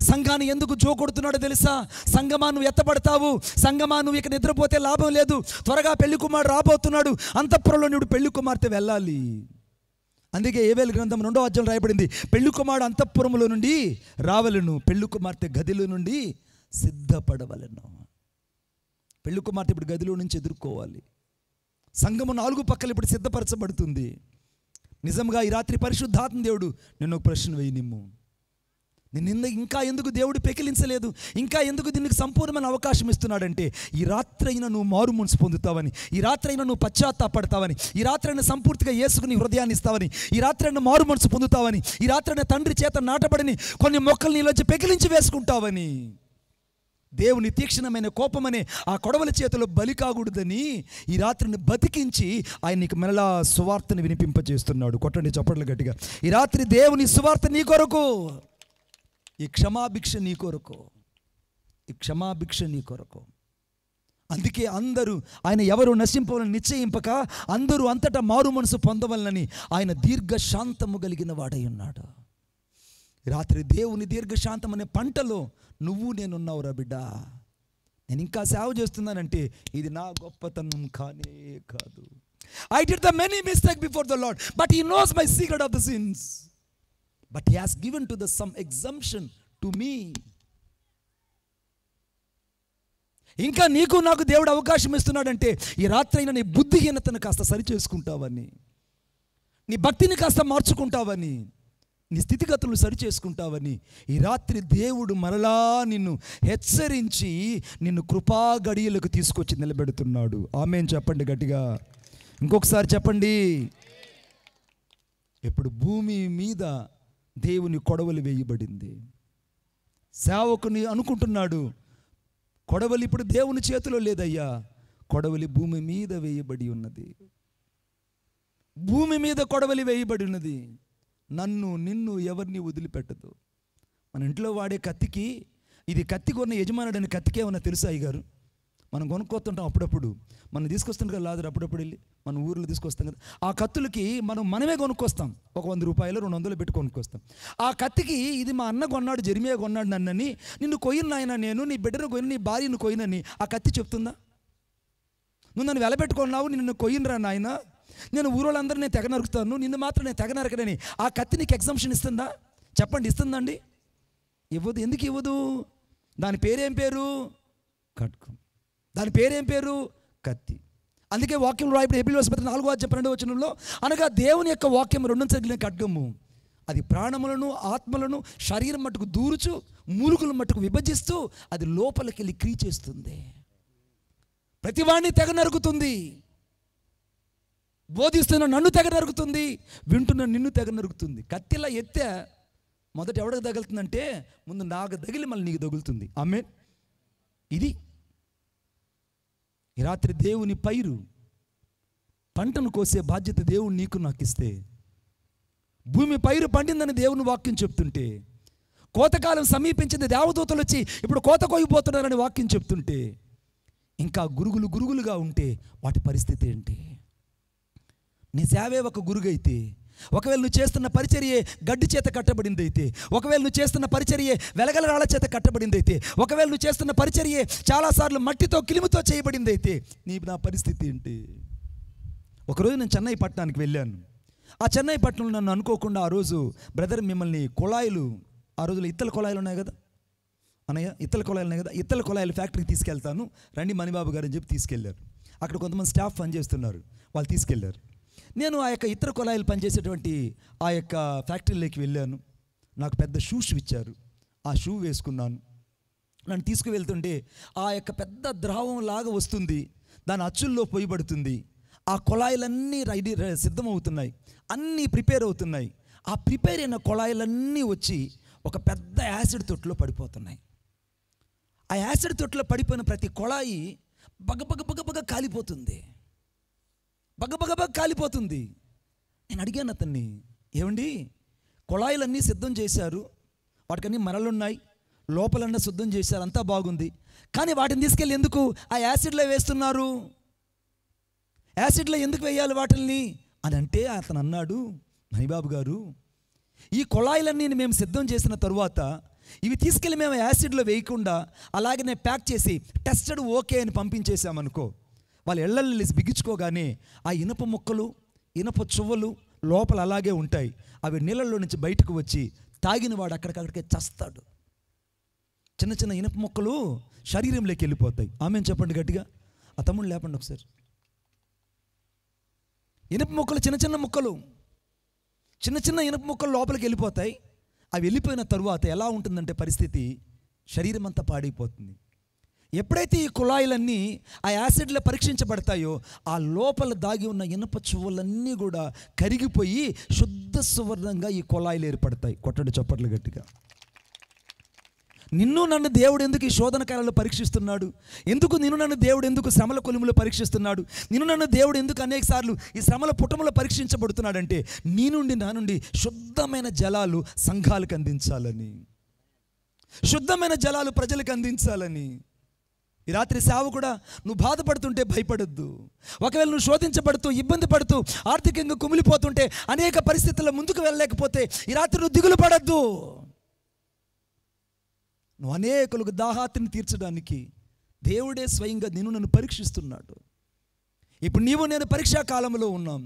సంఘాన్ని ఎందుకు జోకొడుతున్నాడో తెలుసా? సంఘమా నువ్వు ఎత్తబడతావు, సంఘమా నువ్వు ఇక నిద్రపోతే లాభం లేదు, త్వరగా పెళ్లి కుమారుడు రాబోతున్నాడు, అంతఃపురంలో నువ్వు పెళ్లి కుమార్తె వెళ్ళాలి. అందుకే ఏవేలు గ్రంథం 2వ అధ్యాయం రాయబడింది, పెళ్లి కుమారుడు అంతఃపురములో నుండి రావలను, పెళ్లి కుమార్తె గదిలో నుండి సిద్ధపడవలను. పెళ్లి కుమార్తె ఇప్పుడు గదిలో నుంచి ఎదుర్కోవాలి. సంఘము 4 పక్కలు ఇప్పుడు సిద్ధపరచబడుతుంది. నిజంగా ఈ రాత్రి పరిశుద్ధాత్మ దేవుడు నిన్ను ఒక ప్రశ్న వేయనిమ్ము. నిన్ను ఇంకా ఎందుకు దేవుడు పెకిలించలేదు, ఇంకా ఎందుకు దీనికి సంపూర్ణమైన అవకాశం ఇస్తున్నాడంటే ఈ రాత్రైనా నువ్వు మారు మనసు పొందుతావని, ఈ రాత్రైనా నువ్వు పశ్చాత్తాపడతావని, ఈ రాత్రైనా సంపూర్తిగా యేసుకుని హృదయాన్ని ఇస్తావని, ఈ రాత్రైనా మారు మనసు పొందుతావని, ఈ రాత్రైనా తండ్రి చేత నాటబడిని కొన్ని మొక్కలు నీలోంచి పెకిలించి వేసుకుంటావని. దేవుని తీక్షణమైన కోపమనే ఆ కొడవల చేతిలో బలి కాకూడదని ఈ రాత్రిని బతికించి ఆయన నీకు మరలా సువార్తని వినిపింపజేస్తున్నాడు. కొట్టండి చప్పట్లు గట్టిగా. ఈ రాత్రి దేవుని సువార్త నీ కొరకు, ఈ క్షమాభిక్ష నీ కొరకు, ఈ క్షమాభిక్ష నీ కొరకు. అందుకే అందరూ ఆయన ఎవరు నశింపవాలని నిశ్చయింపక అందరూ అంతటా మారు మనసు పొందవలనని ఆయన దీర్ఘశాంతము కలిగిన వాడై ఉన్నాడు. రాత్రి దేవుని దీర్ఘశాంతం అనే పంటలో నువ్వు నేనున్నావురా బిడ్డ. నేను ఇంకా సేవ చేస్తున్నానంటే ఇది నా గొప్పతనం కానే కాదు. I did the many mistakes before the Lord, but He knows my secret of the sins. But He has given to the some exemption to me. ఇంకా నీకు నాకు దేవుడు అవకాశం ఇస్తున్నాడంటే ఈ రాత్రైనా నీ బుద్ధిహీనతను కాస్త సరి చేసుకుంటావని, నీ భక్తిని కాస్త మార్చుకుంటావని, నీ స్థితిగతులు సరి చేసుకుంటావని ఈ రాత్రి దేవుడు మరలా నిన్ను హెచ్చరించి నిన్ను కృపా గడియలకు తీసుకొచ్చి నిలబెడుతున్నాడు. ఆమేన్ చెప్పండి గట్టిగా, ఇంకొకసారి చెప్పండి. ఇప్పుడు భూమి మీద దేవుని కొడవలి వేయబడింది. సేవకుని అనుకుంటున్నాడు కొడవలి ఇప్పుడు దేవుని చేతిలో లేదయ్యా, కొడవలి భూమి మీద వేయబడి ఉన్నది. భూమి మీద కొడవలి వేయబడి ఉన్నది. నన్ను నిన్ను ఎవరిని వదిలిపెట్టదు. మన ఇంట్లో వాడే కత్తికి, ఇది కత్తి కొన్న యజమానుడని కత్తికి ఏమన్నా తెలుసా అయ్యగారు? మనం కొనుక్కొస్తుంటాం అప్పుడప్పుడు, మనం తీసుకొస్తుంటాం కదా లాదరు, అప్పుడప్పుడు వెళ్ళి మన ఊర్లో తీసుకొస్తాం కదా. ఆ కత్తులకి మనమే కొనుక్కొస్తాం, ఒక 100 రూపాయలు 200 పెట్టి కొనుక్కొస్తాం. ఆ కత్తికి ఇది మా అన్న కొన్నాడు, జెరిమియా కొన్నాడు నన్నని, నిన్ను కొయ్యను నాయన నేను, నీ బిడ్డను కొయ్యను, నీ భార్యను కొయ్యనని ఆ కత్తి చెప్తుందా? నువ్వు నన్ను వెలబెట్టుకున్నావు, నిన్ను కొయ్యనురా నాయన, నేను ఊరోళ్ళందరూ నేను తెగ నరుకుతాను, నిన్ను మాత్రం నేను తెగ నరకనని ఆ కత్తి నీకు ఎగ్జంప్షన్ ఇస్తుందా? చెప్పండి, ఇస్తుందండి? ఇవ్వదు. ఎందుకు ఇవ్వదు? దాని పేరేం పేరు? ఖడ్గం. దాని పేరేం పేరు? కత్తి. అందుకే వాక్యం రాయబడి హెబ్రీయుల పత్రిక 4వ అధ్యాయం 12వ వచనంలో, అనగా దేవుని యొక్క వాక్యం 2 తగిలిన ఖడ్గము, అది ప్రాణములను ఆత్మలను శరీరం మట్టుకు దూరుచు మూలుగుల మట్టుకు విభజిస్తూ అది లోపలికి వెళ్ళి క్రియ చేస్తుంది, ప్రతివాడిని తెగ నరుకుతుంది. బోధిస్తున్న నన్ను తెగ నరుకుతుంది, వింటున్న నిన్ను తెగ నరుకుతుంది. కత్తిలా ఎత్తే మొదట ఎవరికి తగులుతుందంటే ముందు నాకు తగిలి మళ్ళీ నీకు తగులుతుంది. ఆమేన్. ఇది ఈ రాత్రి దేవుని పైరు పంటను కోసే బాధ్యత దేవుడు నీకు నాకు ఇస్తే, భూమి పైరు పండిందని దేవుని వాక్యం చెప్తుంటే, కోతకాలం సమీపించింది, దేవదూతలు వచ్చి ఇప్పుడు కోత కోయిపోతున్నారని వాక్యం చెప్తుంటే, ఇంకా గురుగులుగా ఉంటే వాటి పరిస్థితి ఏంటి? నీ సేవే ఒక గురుగైతే, ఒకవేళ నువ్వు చేస్తున్న పరిచర్యే గడ్డి చేత కట్టబడింది అయితే, ఒకవేళ నువ్వు చేస్తున్న పరిచర్యే వెలగల రాళ్ళ చేత కట్టబడింది అయితే, ఒకవేళ నువ్వు చేస్తున్న పరిచర్యే చాలాసార్లు మట్టితో కిలిమితో చేయబడింది అయితే, నా పరిస్థితి ఏంటి? ఒకరోజు నేను చెన్నై పట్టణానికి వెళ్ళాను. ఆ చెన్నై పట్టణంలో నన్ను అనుకోకుండా ఆ రోజు బ్రదర్ మిమ్మల్ని కుళాయిలు, ఆ రోజులో ఇత్తల కుళాయిలు ఉన్నాయి కదా అన్నయ్య, ఇత్తల కుళాయిలు ఉన్నాయి కదా, ఇత్తల కుళాయిలు ఫ్యాక్టరీకి తీసుకెళ్తాను రండి మణిబాబు గారు అని చెప్పి తీసుకెళ్లారు. అక్కడ కొంతమంది స్టాఫ్ పనిచేస్తున్నారు, వాళ్ళు తీసుకెళ్లారు. నేను ఆ యొక్క ఇతర కుళాయిలు పనిచేసేటువంటి ఆ యొక్క ఫ్యాక్టరీలోకి వెళ్ళాను. నాకు పెద్ద షూస్ ఇచ్చారు, ఆ షూ వేసుకున్నాను. నన్ను తీసుకువెళ్తుంటే ఆ యొక్క పెద్ద ద్రావం లాగా వస్తుంది, దాని అచ్చుల్లో పొయ్యబడుతుంది. ఆ కుళాయిలన్నీ సిద్ధమవుతున్నాయి, అన్నీ ప్రిపేర్ అవుతున్నాయి. ఆ ప్రిపేర్ అయిన కుళాయిలన్నీ వచ్చి ఒక పెద్ద యాసిడ్ తొట్టులో పడిపోతున్నాయి. ఆ యాసిడ్ తొట్టులో పడిపోయిన ప్రతి కుళాయి బగ కాలిపోతుంది, బగ కాలిపోతుంది. నేను అడిగాను అతన్ని, ఏమండి కుళాయిలన్నీ సిద్ధం చేశారు, వాటికన్నీ మరలున్నాయి, లోపలన్నా శుద్ధం చేశారు, అంతా బాగుంది, కానీ వాటిని తీసుకెళ్ళి ఎందుకు ఆ యాసిడ్లో వేస్తున్నారు? యాసిడ్లో ఎందుకు వేయాలి వాటిల్ని అని అంటే అతను అన్నాడు, మణిబాబు గారు ఈ కుళాయిలన్నీ మేము సిద్ధం చేసిన తరువాత ఇవి తీసుకెళ్ళి మేము యాసిడ్లో వేయకుండా అలాగనే ప్యాక్ చేసి టెస్టెడ్ ఓకే అని పంపించేసామనుకో, వాళ్ళు ఎళ్ళల్లి బిగించుకోగానే ఆ ఇనప ముక్కలు ఇనప చువ్వలు లోపల అలాగే ఉంటాయి. అవి నీళ్ళల్లో నుంచి బయటకు వచ్చి తాగిన వాడు అక్కడికక్కడికే చస్తాడు. చిన్న చిన్న ఇనప ముక్కలు శరీరంలోకి వెళ్ళిపోతాయి. ఆమెను చెప్పండి గట్టిగా, ఆ తమ్ముడు లేపండి ఒకసారి. ఇనుప ముక్కలు చిన్న చిన్న ముక్కలు, చిన్న చిన్న ఇనుప ముక్కలు లోపలికి వెళ్ళిపోతాయి. అవి వెళ్ళిపోయిన తరువాత ఎలా ఉంటుందంటే పరిస్థితి, శరీరం అంతా పాడైపోతుంది. ఎప్పుడైతే ఈ కుళాయిలన్నీ ఆ యాసిడ్లో పరీక్షించబడతాయో ఆ లోపల దాగి ఉన్న ఇనుప చువ్వలన్నీ కూడా కరిగిపోయి శుద్ధ సువర్ణంగా ఈ కుళాయిలు ఏర్పడతాయి. కొట్టండి చప్పట్లు గట్టిగా. నిన్ను నన్ను దేవుడు ఎందుకు ఈ శోధన కాలంలో పరీక్షిస్తున్నాడు? నన్ను దేవుడు ఎందుకు శ్రమల కొలిములో పరీక్షిస్తున్నాడు? నన్ను దేవుడు ఎందుకు అనేక సార్లు ఈ శ్రమల పుటములో పరీక్షించబడుతున్నాడంటే నీ నుండి నా నుండి శుద్ధమైన జలాలు సంఘాలకు అందించాలని, శుద్ధమైన జలాలు ప్రజలకు అందించాలని. ఈ రాత్రి సేవ కూడా నువ్వు బాధపడుతుంటే భయపడొద్దు. ఒకవేళ నువ్వు శోధించబడుతూ ఇబ్బంది పడుతూ ఆర్థికంగా కుమిలిపోతుంటే అనేక పరిస్థితుల్లో ముందుకు వెళ్ళలేకపోతే ఈ రాత్రి నువ్వు దిగులు పడద్దు. నువ్వు అనేకులకు దాహార్తిని తీర్చడానికి దేవుడే స్వయంగా నిన్ను నన్ను పరీక్షిస్తున్నాడు. ఇప్పుడు నీవు నేను పరీక్షా కాలంలో ఉన్నాం,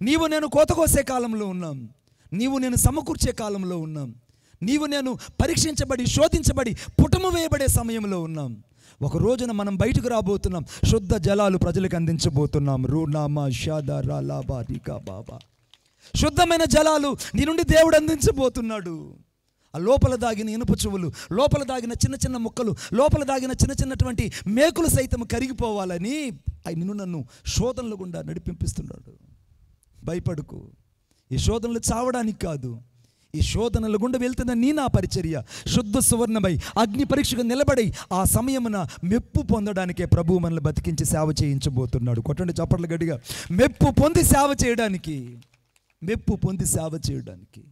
నీవు నేను కోత కోసే కాలంలో ఉన్నాం, నీవు నేను సమకూర్చే కాలంలో ఉన్నాం, నీవు నేను పరీక్షించబడి శోధించబడి పుటము వేయబడే సమయంలో ఉన్నాం. ఒక రోజున మనం బయటకు రాబోతున్నాం, శుద్ధ జలాలు ప్రజలకు అందించబోతున్నాం. రూనామా షాదా రాలాబా రికా బాబా, శుద్ధమైన జలాలు నీ నుండి దేవుడు అందించబోతున్నాడు. ఆ లోపల దాగిన ఇనుప చువ్వలు, లోపల దాగిన చిన్న చిన్న ముక్కలు, లోపల దాగిన చిన్న చిన్నటువంటి మేకులు సైతం కరిగిపోవాలని నిన్ను నన్ను శోధనలు గుండా నడిపింపిస్తున్నాడు. భయపడుకు. ఈ శోధనలు చావడానికి కాదు, ఈ శోధనల గుండా వెళ్తున్న నా పరిచర్య శుద్ధ సువర్ణమై అగ్ని పరీక్షగా నిలబడి ఆ సమయమున మెప్పు పొందడానికే ప్రభువు మనల్ని బతికించి సేవ చేయించబోతున్నాడు. కొట్టండి చప్పట్లు గట్టిగా. మెప్పు పొంది సేవ చేయడానికి, మెప్పు పొంది సేవ చేయడానికి.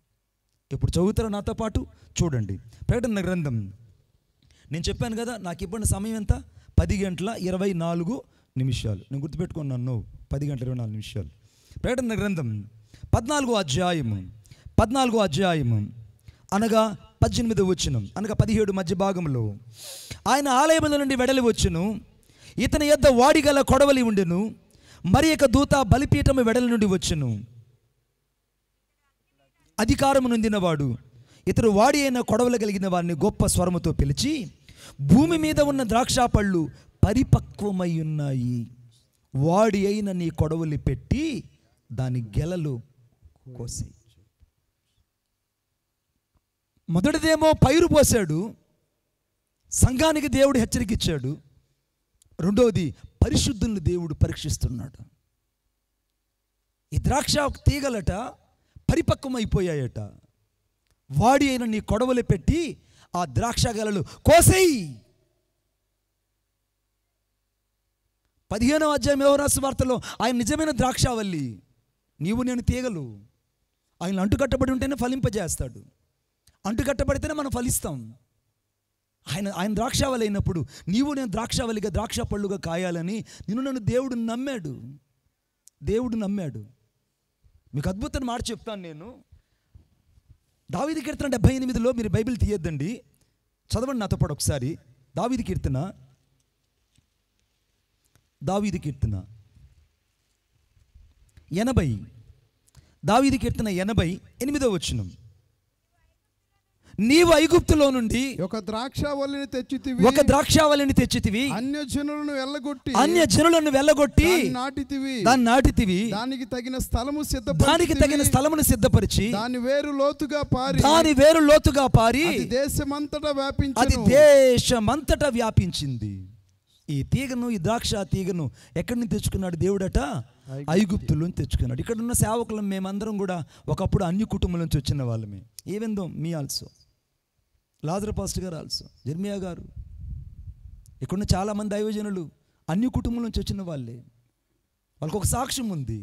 ఇప్పుడు చదువుతారా నాతో పాటు? చూడండి ప్రకటన గ్రంథం. నేను చెప్పాను కదా నాకు ఇవ్వండి సమయం ఎంత? 10:24 నేను గుర్తుపెట్టుకున్నాను, 10:24. ప్రకటన గ్రంథం 14వ అధ్యాయము అనగా 18వ వచనం అనగా 17 మధ్య భాగంలో, ఆయన ఆలయముల నుండి వెడలి వచ్చును, ఇతని యొద్ద వాడిగల కొడవలి ఉండెను, మరి యొక్క దూత బలిపీఠము వెడలి నుండి వచ్చును, అధికారము నొందినవాడు ఇతడు వాడి అయిన కొడవలు కలిగిన వారిని గొప్ప స్వరముతో పిలిచి, భూమి మీద ఉన్న ద్రాక్ష పళ్ళు పరిపక్వమై ఉన్నాయి, వాడి అయిన నీ కొడవలి పెట్టి దాని గెలలు కోసి. మొదటిదేమో పైరు పోసాడు, సంఘానికి దేవుడు హెచ్చరిక ఇచ్చాడు. రెండవది పరిశుద్ధులను దేవుడు పరీక్షిస్తున్నాడు. ఈ ద్రాక్ష తీగలట పరిపక్వమైపోయాయట, వాడి అయిన నీ కొడవలు పెట్టి ఆ ద్రాక్ష గెలలు కోసేయి. 15వ అధ్యాయం యోహాను సువార్తలో ఆయన నిజమైన ద్రాక్షావల్లి, నీవు నేను తీగలు. ఆయన అంటుకట్టబడి ఉంటేనే ఫలింపజేస్తాడు, అంటుకట్టబడితేనే మనం ఫలిస్తాం. ఆయన ద్రాక్షావల్లి అయినప్పుడు నీవు నేను ద్రాక్షావల్లిగా ద్రాక్ష పళ్ళుగా కాయాలని నిన్ను నన్ను దేవుడు నమ్మాడు. మీకు అద్భుతమైన మాట చెప్తాను నేను. దావీదు కీర్తన 78లో మీరు బైబిల్ తీయొద్దండి, చదవండి నాతో పాటు ఒకసారి. దావీదు కీర్తన 80, దావీదు కీర్తన 88వ వచనం. నీవు ఐగుప్తులో నుండి ఒక ద్రాక్షావల్లిని తెచ్చితివి, అన్య జనులను వెళ్ళగొట్టి దాన్ని నాటితివి, దానికి తగిన స్థలమును సిద్ధపరిచి దాని వేరు లోతుగా పారి అది దేశమంతటా వ్యాపించింది. ఈ తీగను, ఈ ద్రాక్ష తీగను ఎక్కడి నుంచి తెచ్చుకున్నాడు దేవుడట? ఐగుప్తుల నుంచి తెచ్చుకున్నాడు. ఇక్కడ ఉన్న సేవకులం మేమందరం కూడా ఒకప్పుడు అన్ని కుటుంబాల నుంచి వచ్చిన వాళ్ళమే. Even though me also, Lazar pastor గారు ఆల్సో, జెర్మియా గారు, ఇక్కడున్న చాలామంది దైవజనులు అన్ని కుటుంబాల నుంచి వచ్చిన వాళ్ళే. వాళ్ళకు ఒక సాక్ష్యం ఉంది.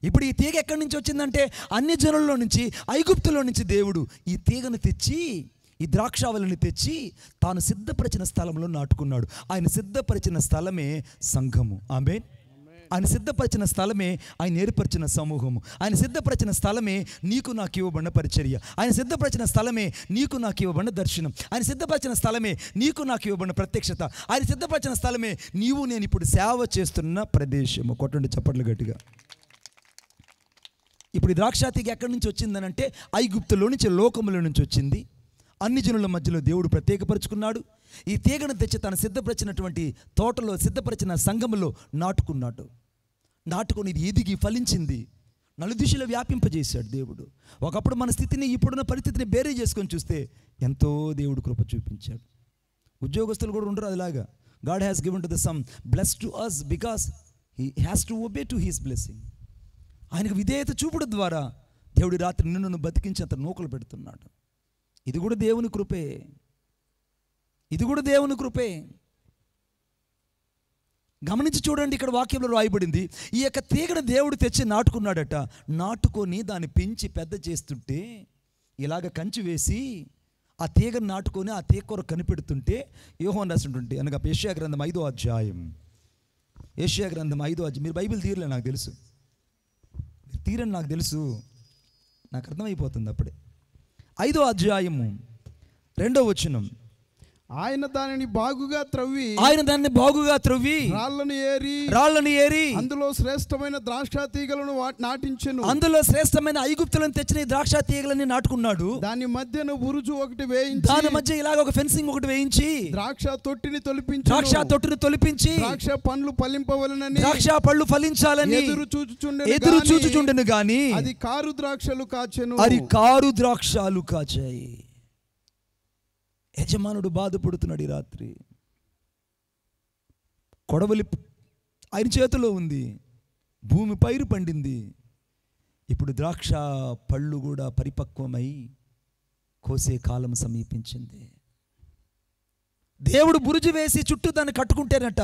ఇప్పుడు ఈ తీగ ఎక్కడి నుంచి వచ్చిందంటే అన్ని జనుల్లో నుంచి, ఐగుప్తులో నుంచి దేవుడు ఈ తీగను తెచ్చి, ఈ ద్రాక్షావళిని తెచ్చి తాను సిద్ధపరిచిన స్థలంలో నాటుకున్నాడు. ఆయన సిద్ధపరిచిన స్థలమే సంఘము. ఆమేన్. ఆయన సిద్ధపరిచిన స్థలమే ఆయన ఏర్పరిచిన సమూహము. ఆయన సిద్ధపరిచిన స్థలమే నీకు నాకు ఇవ్వబడిన పరిచర్య. ఆయన సిద్ధపరిచిన స్థలమే నీకు నాకు ఇవ్వబడిన దర్శనం. ఆయన సిద్ధపరిచిన స్థలమే నీకు నాకు ఇవ్వబడిన ప్రత్యక్షత. ఆయన సిద్ధపరిచిన స్థలమే నీవు నేను ఇప్పుడు సేవ చేస్తున్న ప్రదేశము. కొట్టండి చప్పట్లు గట్టిగా. ఇప్పుడు ఈ ద్రాక్షాతీగ ఎక్కడి నుంచి వచ్చిందనంటే ఐగుప్తులో నుంచి, లోకములో నుంచి వచ్చింది. అన్ని జనుల మధ్యలో దేవుడు ప్రత్యేకపరుచుకున్నాడు. ఈ తీగను తెచ్చి తను సిద్ధపరిచినటువంటి తోటలో, సిద్ధపరిచిన సంఘములో నాటుకొని ఇది ఎదిగి ఫలించింది. నలుదిశలో వ్యాపింపజేశాడు దేవుడు. ఒకప్పుడు మన స్థితిని, ఇప్పుడున్న పరిస్థితిని బేరీ చేసుకొని చూస్తే ఎంతో దేవుడు కృప చూపించాడు. ఉద్యోగస్తులు కూడా ఉండరు అదిలాగా. God has given to the some blessed to us because he has to obey to his blessing. ఆయనకు విధేయత చూపుడు ద్వారా దేవుడి రాత్రి నిన్ను బతికించి అంత నూకలు పెడుతున్నాడు. ఇది కూడా దేవుని కృపే, ఇది కూడా దేవుని కృపే. గమనించి చూడండి, ఇక్కడ వాక్యంలో రాయబడింది, ఈ యొక్క తీగను దేవుడు తెచ్చి నాటుకున్నాడట. నాటుకొని దాన్ని పెంచి పెద్ద చేస్తుంటే, ఇలాగ కంచి వేసి ఆ తీగను నాటుకొని ఆ తీగ కొరకు కనిపెడుతుంటే, యోహాను రాసినటువంటి అనగా యెషయా గ్రంథం 5వ అధ్యాయం, యెషయా గ్రంథం 5వ అధ్యాయం. మీరు బైబిల్ తీయలే నాకు తెలుసు, మీరు తీరని నాకు తెలుసు, నాకు అర్థమైపోతుంది అప్పుడే. 5వ అధ్యాయము 2వ వచనం. ఆయన దానిని బాగుగా త్రవ్వి రాళ్లను ఏరి అందులో శ్రేష్టమైన ద్రాక్ష తీగలను నాటించెను. అందులో శ్రేష్టమైన ఐగుప్తులను తెచ్చిన ద్రాక్ష తీగలని నాటుకున్నాడు. దాని మధ్యను బురుజు ఒకటి వేయించి, దాని మధ్య ఇలాగ ఒక ఫెన్సింగ్ ఒకటి వేయించి ద్రాక్ష తొట్టిని తొలిపించి ద్రాక్ష పండ్లు ఫలింపవలెనని, ద్రాక్ష పళ్ళు ఫలించాలని ఎదురు చూచుచుండెను గాని అది కారు ద్రాక్షలు కాచాయి. యజమానుడు బాధపడుతున్నాడు. ఈ రాత్రి కొడవలి ఆయన చేతిలో ఉంది, భూమి పైరు పండింది. ఇప్పుడు ద్రాక్ష పళ్ళు కూడా పరిపక్వమై కోసే కాలం సమీపించింది. దేవుడు బురుజు వేసి చుట్టూ దాన్ని కట్టుకుంటేనట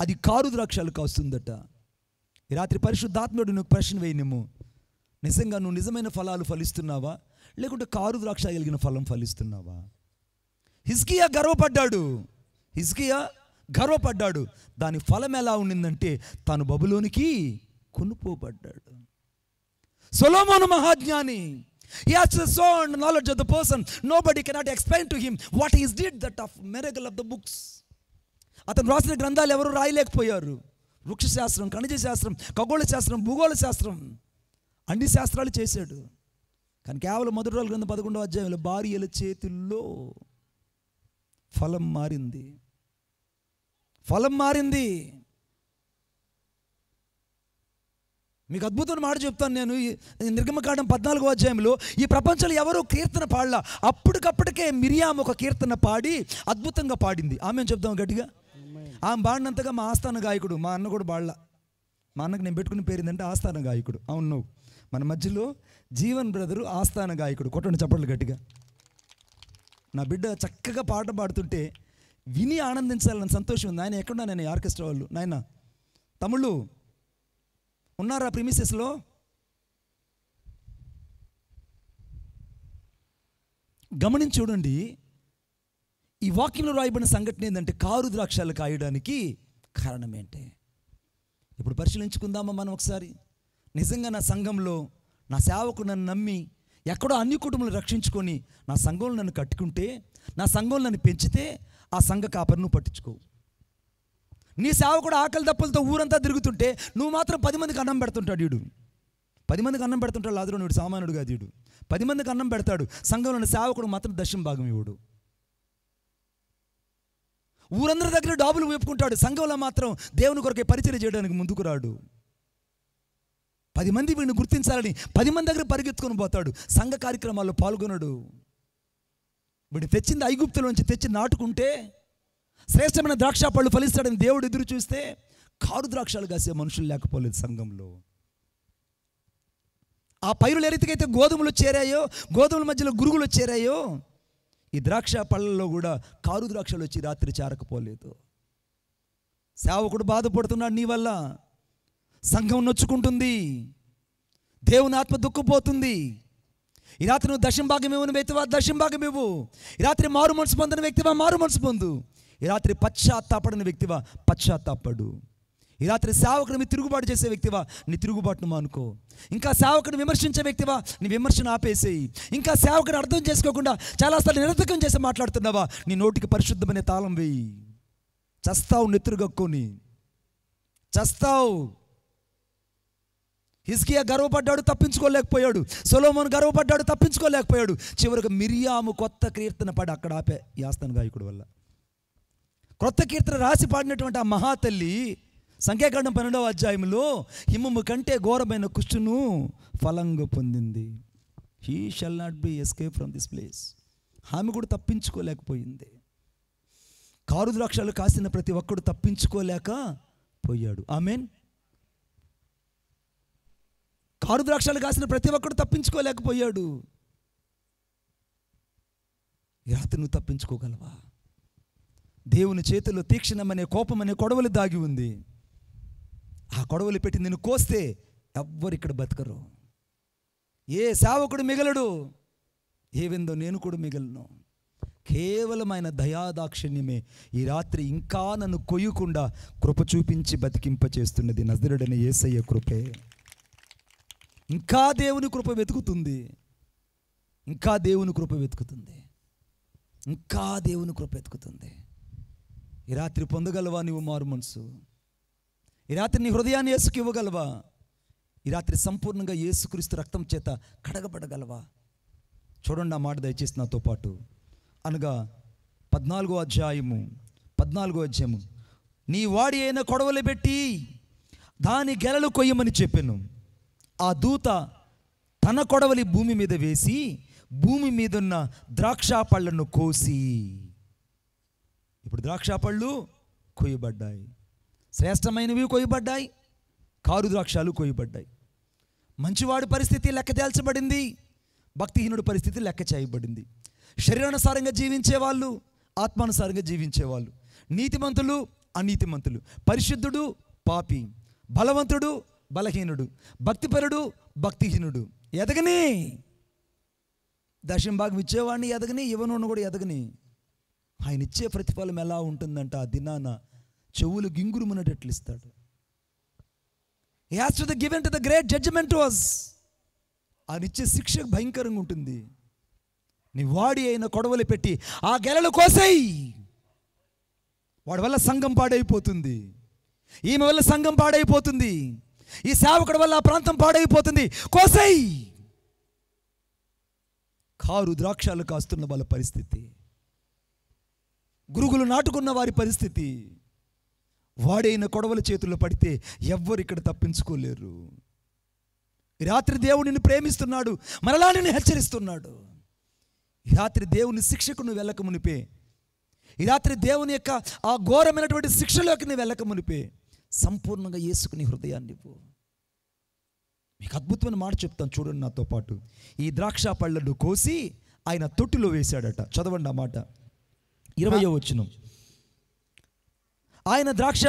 అది కారు ద్రాక్షలు కాస్తుందట. ఈ రాత్రి పరిశుద్ధాత్ముడు నువ్వు ప్రశ్న వేయనేమో, నిజంగా నువ్వు నిజమైన ఫలాలు ఫలిస్తున్నావా, లేకుంటే కారు ద్రాక్ష కలిగిన ఫలం ఫలిస్తున్నావా? హిజ్కియా గర్వపడ్డాడు. దాని ఫలం ఎలా ఉండిందంటే తాను బబులోనికి కొనుపోబడ్డాడు. సొలొమోను మహాజ్ఞాని, he has the soul and knowledge of the person. Nobody cannot explain to him what he did, that of miracle of the books. అతను రాసిన గ్రంథాలు ఎవరు రాయలేకపోయారు. వృక్ష శాస్త్రం, ఖనిజ శాస్త్రం, ఖగోళ శాస్త్రం, భూగోళ శాస్త్రం, అన్ని శాస్త్రాలు చేశాడు. కానీ కేవలం మొదటి రోజుల గ్రంథం 11వ అధ్యాయంలో భార్యల చేతుల్లో ఫలం మారింది. మీకు అద్భుతమైన మాట చెప్తాను నేను. నిర్గమకాండం 14వ అధ్యాయంలో ఈ ప్రపంచంలో ఎవరో కీర్తన పాడలా, అప్పటికప్పటికే మిరియాము ఒక కీర్తన పాడి అద్భుతంగా పాడింది. ఆమె చెప్తాం గట్టిగా. ఆమె పాడినంతగా మా ఆస్థాన గాయకుడు, మా అన్న కూడా పాడలా. మా అన్నకు నేను పెట్టుకునే పేరు ఏంటంటే ఆస్థాన గాయకుడు. అవును, నువ్వు మన మధ్యలో జీవన్ బ్రదరు ఆస్థాన గాయకుడు. కొట్టండి చప్పట్లు గట్టిగా. నా బిడ్డ చక్కగా పాట పాడుతుంటే విని ఆనందించాలని సంతోషం ఉంది. ఆయన ఎక్కడున్నా నేను ఆర్కెస్ట్రా వాళ్ళు, నాయన తమ్ముళ్ళు ఉన్నారా ప్రిమిసెస్లో? గమనించి చూడండి, ఈ వాక్యంలో రాయబడిన సంఘటన ఏంటంటే కారు ద్రాక్షాలు కాయడానికి కారణం ఏంటి? ఇప్పుడు పరిశీలించుకుందామా మనం ఒకసారి. నిజంగా నా సంఘంలో నా సేవకుడు నన్ను నమ్మి ఎక్కడో అన్ని కుటుంబాలు రక్షించుకొని నా సంఘంలో నన్ను కట్టుకుంటే, నా సంఘంలో నన్ను పెంచితే ఆ సంఘ కాపరిని నువ్వు పట్టించుకో. నీ సేవకుడు ఆకలి దప్పులతో ఊరంతా తిరుగుతుంటే నువ్వు మాత్రం 10 మందికి అన్నం పెడుతుంటాడు. వీడు 10 మందికి అన్నం పెడుతుంటాడు. లాజరు వీడు సామాన్యుడు కాదు. వీడు 10 మందికి అన్నం పెడతాడు. సంఘంలో సేవకుడు మాత్రం దశమ భాగం ఇవ్వడు. ఊరందరి దగ్గర డాబులు వేపుకుంటాడు. సంఘంలో మాత్రం దేవుని కొరకే పరిచయం చేయడానికి ముందుకు రాడు. 10 మంది వీడిని గుర్తించాలని 10 మంది దగ్గర పరిగెత్తుకొని పోతాడు. సంఘ కార్యక్రమాల్లో పాల్గొనడు. వీడు తెచ్చింది ఐగుప్తులోంచి తెచ్చి నాటుకుంటే శ్రేష్టమైన ద్రాక్ష పళ్ళు ఫలిస్తాడని దేవుడు ఎదురు చూస్తే కారు ద్రాక్షాలు కాసే మనుషులు లేకపోలేదు సంఘంలో. ఆ పైరులు ఏ రీతికైతే గోధుమలు చేరాయో, గోధుమల మధ్యలో గురుగులు చేరాయో, ఈ ద్రాక్ష పళ్ళల్లో కూడా కారు ద్రాక్షలు వచ్చి రాత్రి చేరకపోలేదు. సేవకుడు బాధపడుతున్నాడు నీ వల్ల. సంఘం నొచ్చుకుంటుంది. దేవుని ఆత్మ దుఃఖపోతుంది. ఈ రాత్రి నువ్వు దశమ భాగం ఇవ్వని వ్యక్తివా, దశమ భాగం ఇవ్వు. ఈ రాత్రి మారు మనసు పొందిన వ్యక్తివా, మారు మనసు పొందు. ఈ రాత్రి పశ్చాత్తాపడిన వ్యక్తివా, పశ్చాత్తాపడు. ఈ రాత్రి సేవకుని మీ తిరుగుబాటు చేసే వ్యక్తివా, నీ తిరుగుబాటును మానుకో. ఇంకా సేవకుని విమర్శించే వ్యక్తివా, నీ విమర్శను ఆపేసేయి. ఇంకా సేవకుని అర్థం చేసుకోకుండా చాలాసార్లు నిరర్థకం చేసి మాట్లాడుతున్నావా, నీ నోటికి పరిశుద్ధమైన తాళం వేయి. చస్తావు నెత్తురుగక్కొని, చస్తావు. హిజ్కియా గర్వపడ్డాడు, తప్పించుకోలేకపోయాడు. సొలొమోను గర్వపడ్డాడు, తప్పించుకోలేకపోయాడు. చివరికి మిరియాము కొత్త కీర్తన పాడి అక్కడ ఆపే యాస్తాను గాయకుడు వల్ల. కొత్త కీర్తన రాసి పాడినటువంటి ఆ మహాతల్లి సంఖ్యాకాండం 12వ అధ్యాయంలో హిమము కంటే ఘోరమైన కుష్టును ఫలంగా పొందింది. He shall not be escape from this place. ఆమె కూడా తప్పించుకోలేకపోయింది. కారు ద్రాక్షలు కాసిన ప్రతి ఒక్కడు తప్పించుకోలేకపోయాడు. ఆమెన్. కారు ద్రాక్షలు కాసిన ప్రతి ఒక్కడు తప్పించుకోలేకపోయాడు. ఈ రాత్రి నువ్వు తప్పించుకోగలవా? దేవుని చేతిలో తీక్షణమనే కోపమనే కొడవలి దాగి ఉంది. ఆ కొడవలి పెట్టి నిన్ను కోస్తే ఎవ్వరు ఇక్కడ బతకరు. ఏ సేవకుడు మిగలడు. ఏవిందో నేను కూడా మిగలను. కేవలం ఆయన దయాదాక్షిణ్యమే ఈ రాత్రి ఇంకా నన్ను కొయ్యకుండా కృప చూపించి బతికింపచేస్తున్నది. నజరుడైన యేసయ్య కృపే. ఇంకా దేవుని కృప వెతుకుతుంది. ఇంకా దేవుని కృప వెతుకుతుంది. ఇంకా దేవుని కృప వెతుకుతుంది. ఈ రాత్రి పొందగలవా నువ్వు మారు మనసు? ఈ రాత్రి నీ హృదయాన్ని యేసుకి ఇవ్వగలవా? ఈ రాత్రి సంపూర్ణంగా యేసుక్రీస్తు రక్తం చేత కడగబడగలవా? చూడండి ఆ మాట దయచేసి నాతో పాటు. అనగా 14వ అధ్యాయము నీ వాడి అయిన కొడవలు పెట్టి దాని గెలలు కొయ్యమని చెప్పాను. ఆ దూత తన కొడవలి భూమి మీద వేసి భూమి మీదున్న ద్రాక్ష పళ్ళను కోసి. ఇప్పుడు ద్రాక్ష పళ్ళు కొయ్యబడ్డాయి. శ్రేష్టమైనవి కొయ్యబడ్డాయి. కారు ద్రాక్షాలు కొయ్యబడ్డాయి. మంచివాడి పరిస్థితి లెక్క తేల్చబడింది. భక్తిహీనుడి పరిస్థితి లెక్క చేయబడింది. శరీరానుసారంగా జీవించేవాళ్ళు, ఆత్మానుసారంగా జీవించేవాళ్ళు, నీతిమంతులు, అనీతిమంతులు, పరిశుద్ధుడు, పాపి, బలవంతుడు, బలహీనుడు, భక్తిపరుడు, భక్తిహీనుడు ఎదగని. దశమ భాగం ఇచ్చేవాడిని ఎదగని, ఇవ్వనోడిని కూడా ఎదగని. ఆయన ఇచ్చే ప్రతిఫలం ఎలా ఉంటుందంట, ఆ దినాన చెవులు గింగురుమనేటట్లు ఇస్తాడు. He has to be given to the great judgment to us. ఆయన ఇచ్చే శిక్ష భయంకరంగా ఉంటుంది. నీ వాడి అయిన కొడవలి పెట్టి ఆ గెలలు కోసేయి. వాడి వల్ల సంఘం పాడైపోతుంది. ఈమె వల్ల సంఘం పాడైపోతుంది. ఈ సేవకుడి వల్ల ఆ ప్రాంతం పాడైపోతుంది. కోసేయి. కారు ద్రాక్షాలు కాస్తున్న వాళ్ళ పరిస్థితి, గురుగులు నాటుకున్న వారి పరిస్థితి, వాడైన కొడవల చేతుల్లో పడితే ఎవ్వరు ఇక్కడ తప్పించుకోలేరు. ఈ రాత్రి దేవుడు నిన్ను ప్రేమిస్తున్నాడు, మరలా నిన్ను హెచ్చరిస్తున్నాడు. ఈ రాత్రి దేవుని శిక్షకు నువ్వు వెళ్ళక మునిపే, ఈ రాత్రి దేవుని యొక్క ఆ ఘోరమైనటువంటి శిక్షలోకి నువ్వు వెళ్ళక మునిపే సంపూర్ణంగా యేసుకు నీ హృదయాన్ని ఇవ్వు. మీకు అద్భుతమైన మాట చెప్తాను, చూడండి నాతో పాటు. ఈ ద్రాక్ష పళ్ళను కోసి ఆయన తొట్టిలో వేశాడట. చదవండి ఆ మాట. 20వ వచనం. ఆయన ద్రాక్ష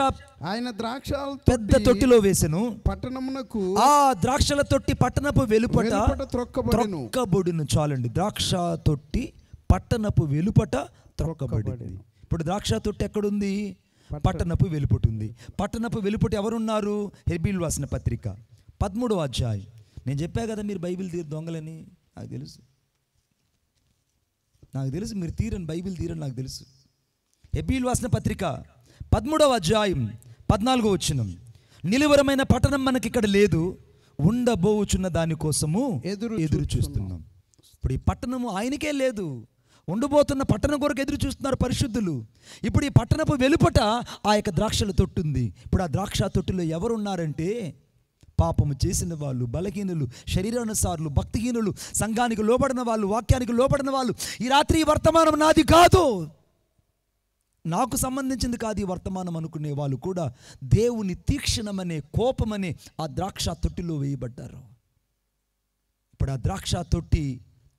పెద్ద తొట్టిలో వేసెను, పట్టణమునకు ఆ ద్రాక్షల తొట్టి పట్టణపు వెలుపట త్రొక్కబడును. చాలండి. ద్రాక్ష తొట్టి పట్టణపు వెలుపట త్రొక్కబడింది. ఇప్పుడు ద్రాక్ష తొట్టి ఎక్కడుంది? పట్టణపు వెలుపట ఉంది. పట్టణపు వెలుపట ఎవరున్నారు? హెబ్రీయులకు రాసిన పత్రిక 13వ అధ్యాయం. నేను చెప్పా కదా మీరు బైబిల్ తీరు దొంగలని, నాకు తెలుసు మీరు తీరని బైబిల్ తీరని నాకు తెలుసు. హెబ్రీయులకు రాసిన పత్రిక 13వ అధ్యాయం 14వ వచనం. నిలువరమైన పట్టణం మనకి ఇక్కడ లేదు, ఉండబోచున్న దానికోసము ఎదురు చూస్తున్నాం. ఇప్పుడు ఈ పట్టణము ఆయనకే లేదు, ఉండబోతున్న పట్టణం కొరకు ఎదురు చూస్తున్నారు పరిశుద్ధులు. ఇప్పుడు ఈ పట్టణపు వెలుపట ఆ యొక్క ద్రాక్షల తొట్టు ఉంది. ఇప్పుడు ఆ ద్రాక్ష తొట్టులో ఎవరున్నారంటే పాపము చేసిన వాళ్ళు, బలహీనులు, శరీరానుసారులు, భక్తిహీనులు, సంఘానికి లోబడిన వాళ్ళు, వాక్యానికి లోబడిన వాళ్ళు. ఈ రాత్రి ఈ వర్తమానం నాది కాదు, నాకు సంబంధించింది కాదు ఈ వర్తమానం అనుకునే వాళ్ళు కూడా దేవుని తీక్షణమనే కోపమనే ఆ ద్రాక్ష తొట్టిలో వేయబడ్డారు. ఇప్పుడు ఆ ద్రాక్ష తొట్టి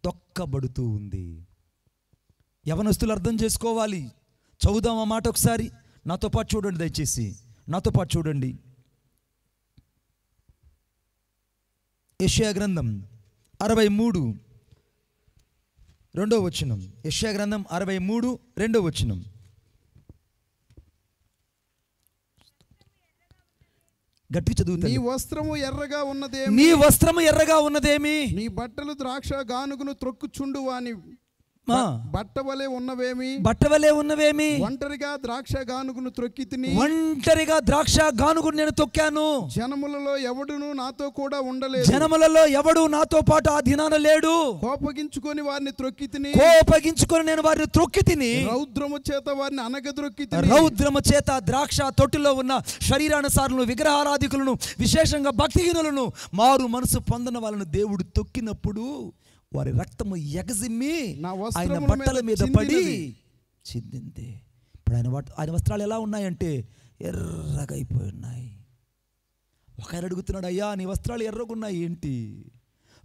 తొక్కబడుతూ ఉంది. యవనస్తులు అర్థం చేసుకోవాలి. చదువుదాం ఆ మాట ఒకసారి, నాతో పాటు చూడండి, దయచేసి నాతో పాటు చూడండి. యెషయా గ్రంథం 63 2వ వచనం. యెషయా గ్రంథం 63 2వ వచనం. గట్టి చదువుతా. నీ వస్త్రము ఎర్రగా ఉన్నదేమి, నీ బట్టలు ద్రాక్ష గానుగును త్రొక్కుచుండు వాని బట్టవలే ఉన్నవేమి, ఒంటరిగా ద్రాక్ష గానుగును త్రొక్కి తిని, ఒంటరిగా ద్రాక్ష గానుగును నేను తొక్కాను, జనములలో ఎవడును నాతో కూడా ఉండలేదు, జనములలో ఎవడు నాతో పాటు ఆ దినాన లేడు, కోపగించుకొని వారిని త్రొక్కి తిని, నేను వారిని త్రొక్కి తిని, రౌద్రము చేత వారిని అనగద్రొక్కి తిని. రౌద్రము చేత ద్రాక్ష తొట్టిలో ఉన్న శరీరానుసారులను, విగ్రహారాధికులను, విశేషంగా భక్తిహీనులను, మారు మనసు పొందిన వాళ్ళను దేవుడు తొక్కినప్పుడు వారి రక్తము ఎగజిమ్మి ఆయన బట్టల మీద పడి చిందింది. ఇప్పుడు ఆయన వస్త్రాలు ఎలా ఉన్నాయంటే ఎర్రగా అయిపోయి ఉన్నాయి. ఒక ఆయన అడుగుతున్నాడు, అయ్యా నీ వస్త్రాలు ఎర్రగున్నాయి ఏంటి?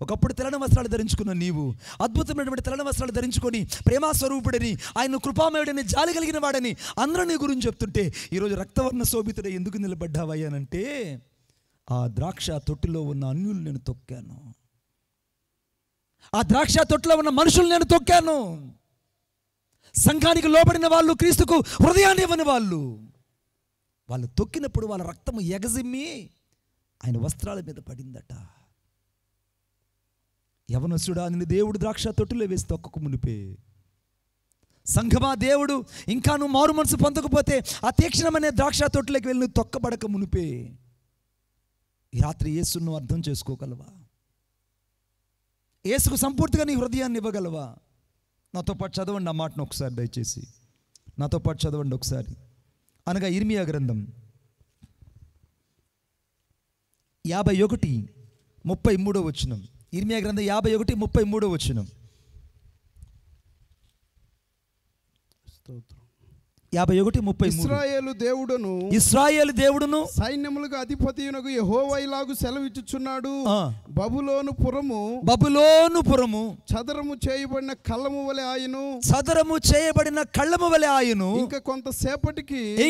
ఒకప్పుడు తెల్లని వస్త్రాలు ధరించుకున్న నీవు అద్భుతమైనటువంటి తెల్లని వస్త్రాలు ధరించుకొని ప్రేమాస్వరూపుడని, ఆయన కృపామయుడని, జాలి కలిగిన వాడని అందరూ నీ గురించి చెప్తుంటే ఈరోజు రక్తవర్ణ శోభితుడే ఎందుకు నిలబడ్డావయ్యానంటే ఆ ద్రాక్ష తొట్టిలో ఉన్న అన్యులు నేను తొక్కాను, ఆ ద్రాక్ష తొట్టులో ఉన్న మనుషులు నేను తొక్కాను. సంఘానికి లోబడిన వాళ్ళు, క్రీస్తుకు హృదయాన్ని ఇవ్వని వాళ్ళు తొక్కినప్పుడు వాళ్ళ రక్తము ఎగజిమ్మి ఆయన వస్త్రాల మీద పడిందట. యవనసుడా, నిన్ను దేవుడు ద్రాక్ష తొట్టులో వేసి తొక్కకు మునిపే. సంఘమా, దేవుడు ఇంకా నువ్వు మారు మనసు పొందకపోతే ఆ తీక్షణమనే ద్రాక్ష తొట్టులోకి వెళ్ళి నువ్వు తొక్కబడక మునిపే ఈ రాత్రి యేసును అర్థం చేసుకోగలవా? యేసుకు సంపూర్తిగా నీ హృదయాన్ని ఇవ్వగలవా? నాతో పాటు చదవండి ఆ మాటను ఒకసారి, దయచేసి నాతో పాటు చదవండి ఒకసారి. అనగా ఇర్మియా గ్రంథం 51:33 వచనం. ఇర్మియా గ్రంథం 51:33 వచనం. 51:33. ఇశ్రాయేలు దేవుడును సైన్యములకు అధిపతియునకు యెహోవా ఇలాగు సెలవిచ్చుచున్నాడు, బబులోను పురము చదరము చేయబడిన కళ్ళము వలె ఆయను,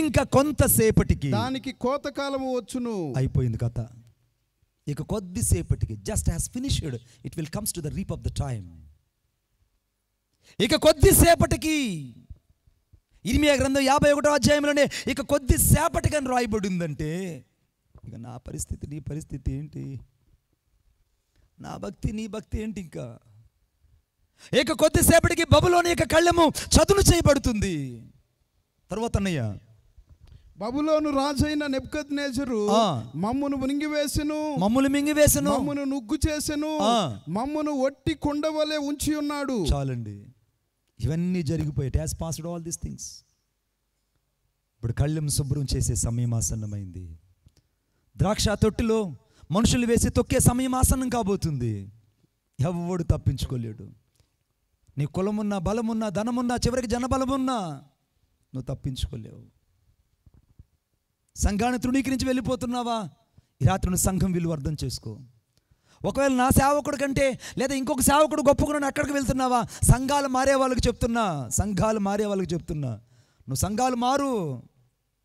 ఇంకా కొంతసేపటికి దానికి కోతకాలము వచ్చును. అయిపోయింది కథ. ఇక కొద్దిసేపటికి, just has finished, it will comes to the reap of the time. ఇక కొద్దిసేపటికి, ఇర్మియా గ్రంథం 51వ అధ్యాయంలోనే ఇక కొద్దిసేపటిగా రాయబడి ఉందంటే ఇక నా పరిస్థితి, నీ పరిస్థితి ఏంటి? నా భక్తి, నీ భక్తి ఏంటి? ఇంకా ఇక కొద్దిసేపటికి బబులోను యొక్క కళ్ళెము చదును చేయబడుతుంది. తర్వాత అన్నయ్య, బబులోను రాజైన నెబుకద్నెజరు మమ్మును మింగివేసెను, మమ్మును నుగ్గు చేసెను, మమ్మును ఒట్టి కొండవలే ఉంచి ఉన్నాడు. చాలండి, ఇవన్నీ జరిగిపోయాయి. Has passed all these things. ఇప్పుడు కళ్ళెం శుభ్రం చేసే సమయం ఆసన్నమైంది. ద్రాక్ష తొట్టిలో మనుషులు వేసి తొక్కే సమయం ఆసన్నం కాబోతుంది. ఎవడు తప్పించుకోలేడు. నీ కులమున్నా, బలమున్నా, ధనమున్నా, చివరికి జనబలమున్నా నువ్వు తప్పించుకోలేవు. సంఘాన్ని తృణీకరించి వెళ్ళిపోతున్నావా? ఈ రాత్రి నువ్వు సంఘం విలువ అర్థం చేసుకో. ఒకవేళ నా సేవకుడు కంటే లేదా ఇంకొక సేవకుడు గొప్పగా అక్కడికి వెళ్తున్నావా? సంఘాలు మారే వాళ్ళకి చెప్తున్నా, నువ్వు సంఘాలు మారు.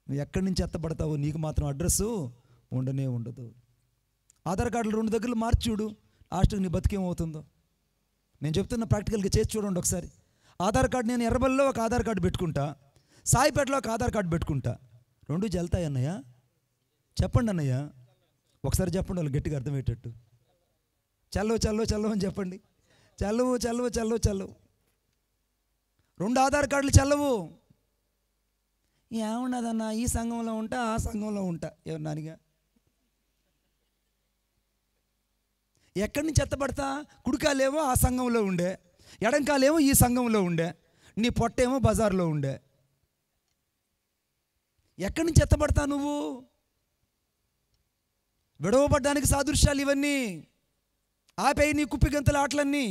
నువ్వు ఎక్కడి నుంచి ఎత్తబడతావో నీకు మాత్రం అడ్రస్సు ఉండనే ఉండదు. ఆధార్ కార్డులు 2 దగ్గరలు మార్చి చూడు, లాస్ట్కి నీ బతికేమవుతుందో. నేను చెప్తున్న ప్రాక్టికల్గా చేసి చూడండి ఒకసారి. ఆధార్ కార్డు, నేను ఎర్రబల్లో ఒక ఆధార్ కార్డు పెట్టుకుంటా, సాయిపేటలో ఒక ఆధార్ కార్డు పెట్టుకుంటా, 2 జల్తాయి అన్నయ్య? చెప్పండి అన్నయ్య. ఒకసారి చెప్పండి వాళ్ళు గట్టిగా అర్థమయ్యేటట్టు. చల్లవు చల్లవు చల్లవు అని చెప్పండి. చల్లవు చల్లవు చల్లవు చల్లవు. 2 ఆధార్ కార్డులు చల్లవు. ఏమున్నదన్నా, ఈ సంఘంలో ఉంటా ఆ సంఘంలో ఉంటా. ఏమన్నానిగా ఎక్కడి నుంచి ఎత్తపడతా? కుడికాలేమో ఆ సంఘంలో ఉండే, ఎడంకాలేమో ఈ సంఘంలో ఉండే, నీ పొట్టేమో బజార్లో ఉండే. ఎక్కడి నుంచి ఎత్తపడతా నువ్వు? విడవబడ్డానికి సాదృశ్యాలు ఇవన్నీ. ఆపేయి నీ కుప్పిగంతల ఆటలన్నీ.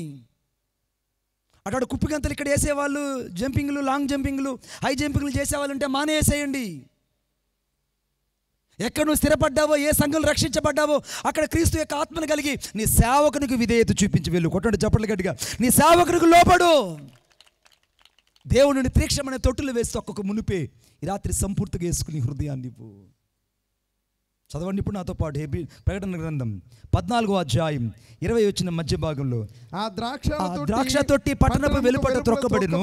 అటు కుప్పిగంతలు ఇక్కడ వేసేవాళ్ళు, జంపింగ్లు, లాంగ్ జంపింగ్లు, హై జంపింగ్లు చేసేవాళ్ళు ఉంటే మానేసేయండి. ఎక్కడ నువ్వు స్థిరపడ్డావో, ఏ సంఘంలో రక్షించబడ్డావో అక్కడ క్రీస్తు యొక్క ఆత్మను కలిగి నీ సేవకునికి విధేయత చూపించి వెళ్ళు. కొట్టండి చప్పట్లు గట్టిగా. నీ సేవకునికి లోపడు. దేవుడిని తీక్షణమైన తొట్టులు వేసి ఒక్కొక్క మునిపే ఈ రాత్రి సంపూర్తిగా వేసుకుని హృదయాన్ని చదవండి ఇప్పుడు నాతో పాటు. ప్రకటన గ్రంథం 14వ అధ్యాయం 20 వచ్చిన మధ్య భాగంలో, ఆ ద్రాక్ష తొట్టి పట్టణపు వెలుపట త్రొక్కబడెను.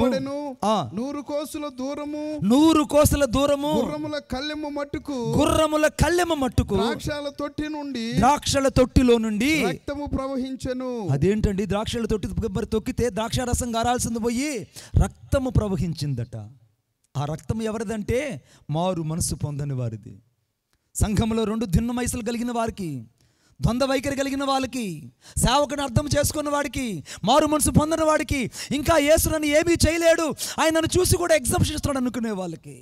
100 కోసుల దూరము, 100 కోసుల దూరము, గుర్రముల కళ్ళెము మట్టుకు ద్రాక్షల తొట్టిలో నుండి రక్తము ప్రవహించెను. అదేంటండి, ద్రాక్షల తొట్టి తొక్కితే ద్రాక్షారసం గారాల్సింది పోయి రక్తము ప్రవహించిందట. ఆ రక్తం ఎవరిదంటే మారు మనసు పొందని వారిది. సంఘంలో 2 భిన్నమైసలు కలిగిన వారికి, ద్వంద్వ వైఖరి కలిగిన వాళ్ళకి, సేవకుని అర్థం చేసుకున్న వాడికి, మారు మనసు పొందిన వాడికి, ఇంకా యేసు నన్ను ఏమీ చేయలేడు, ఆయన నన్ను చూసి కూడా ఎగ్జామ్షన్ ఇస్తాడు అనుకునే వాళ్ళకి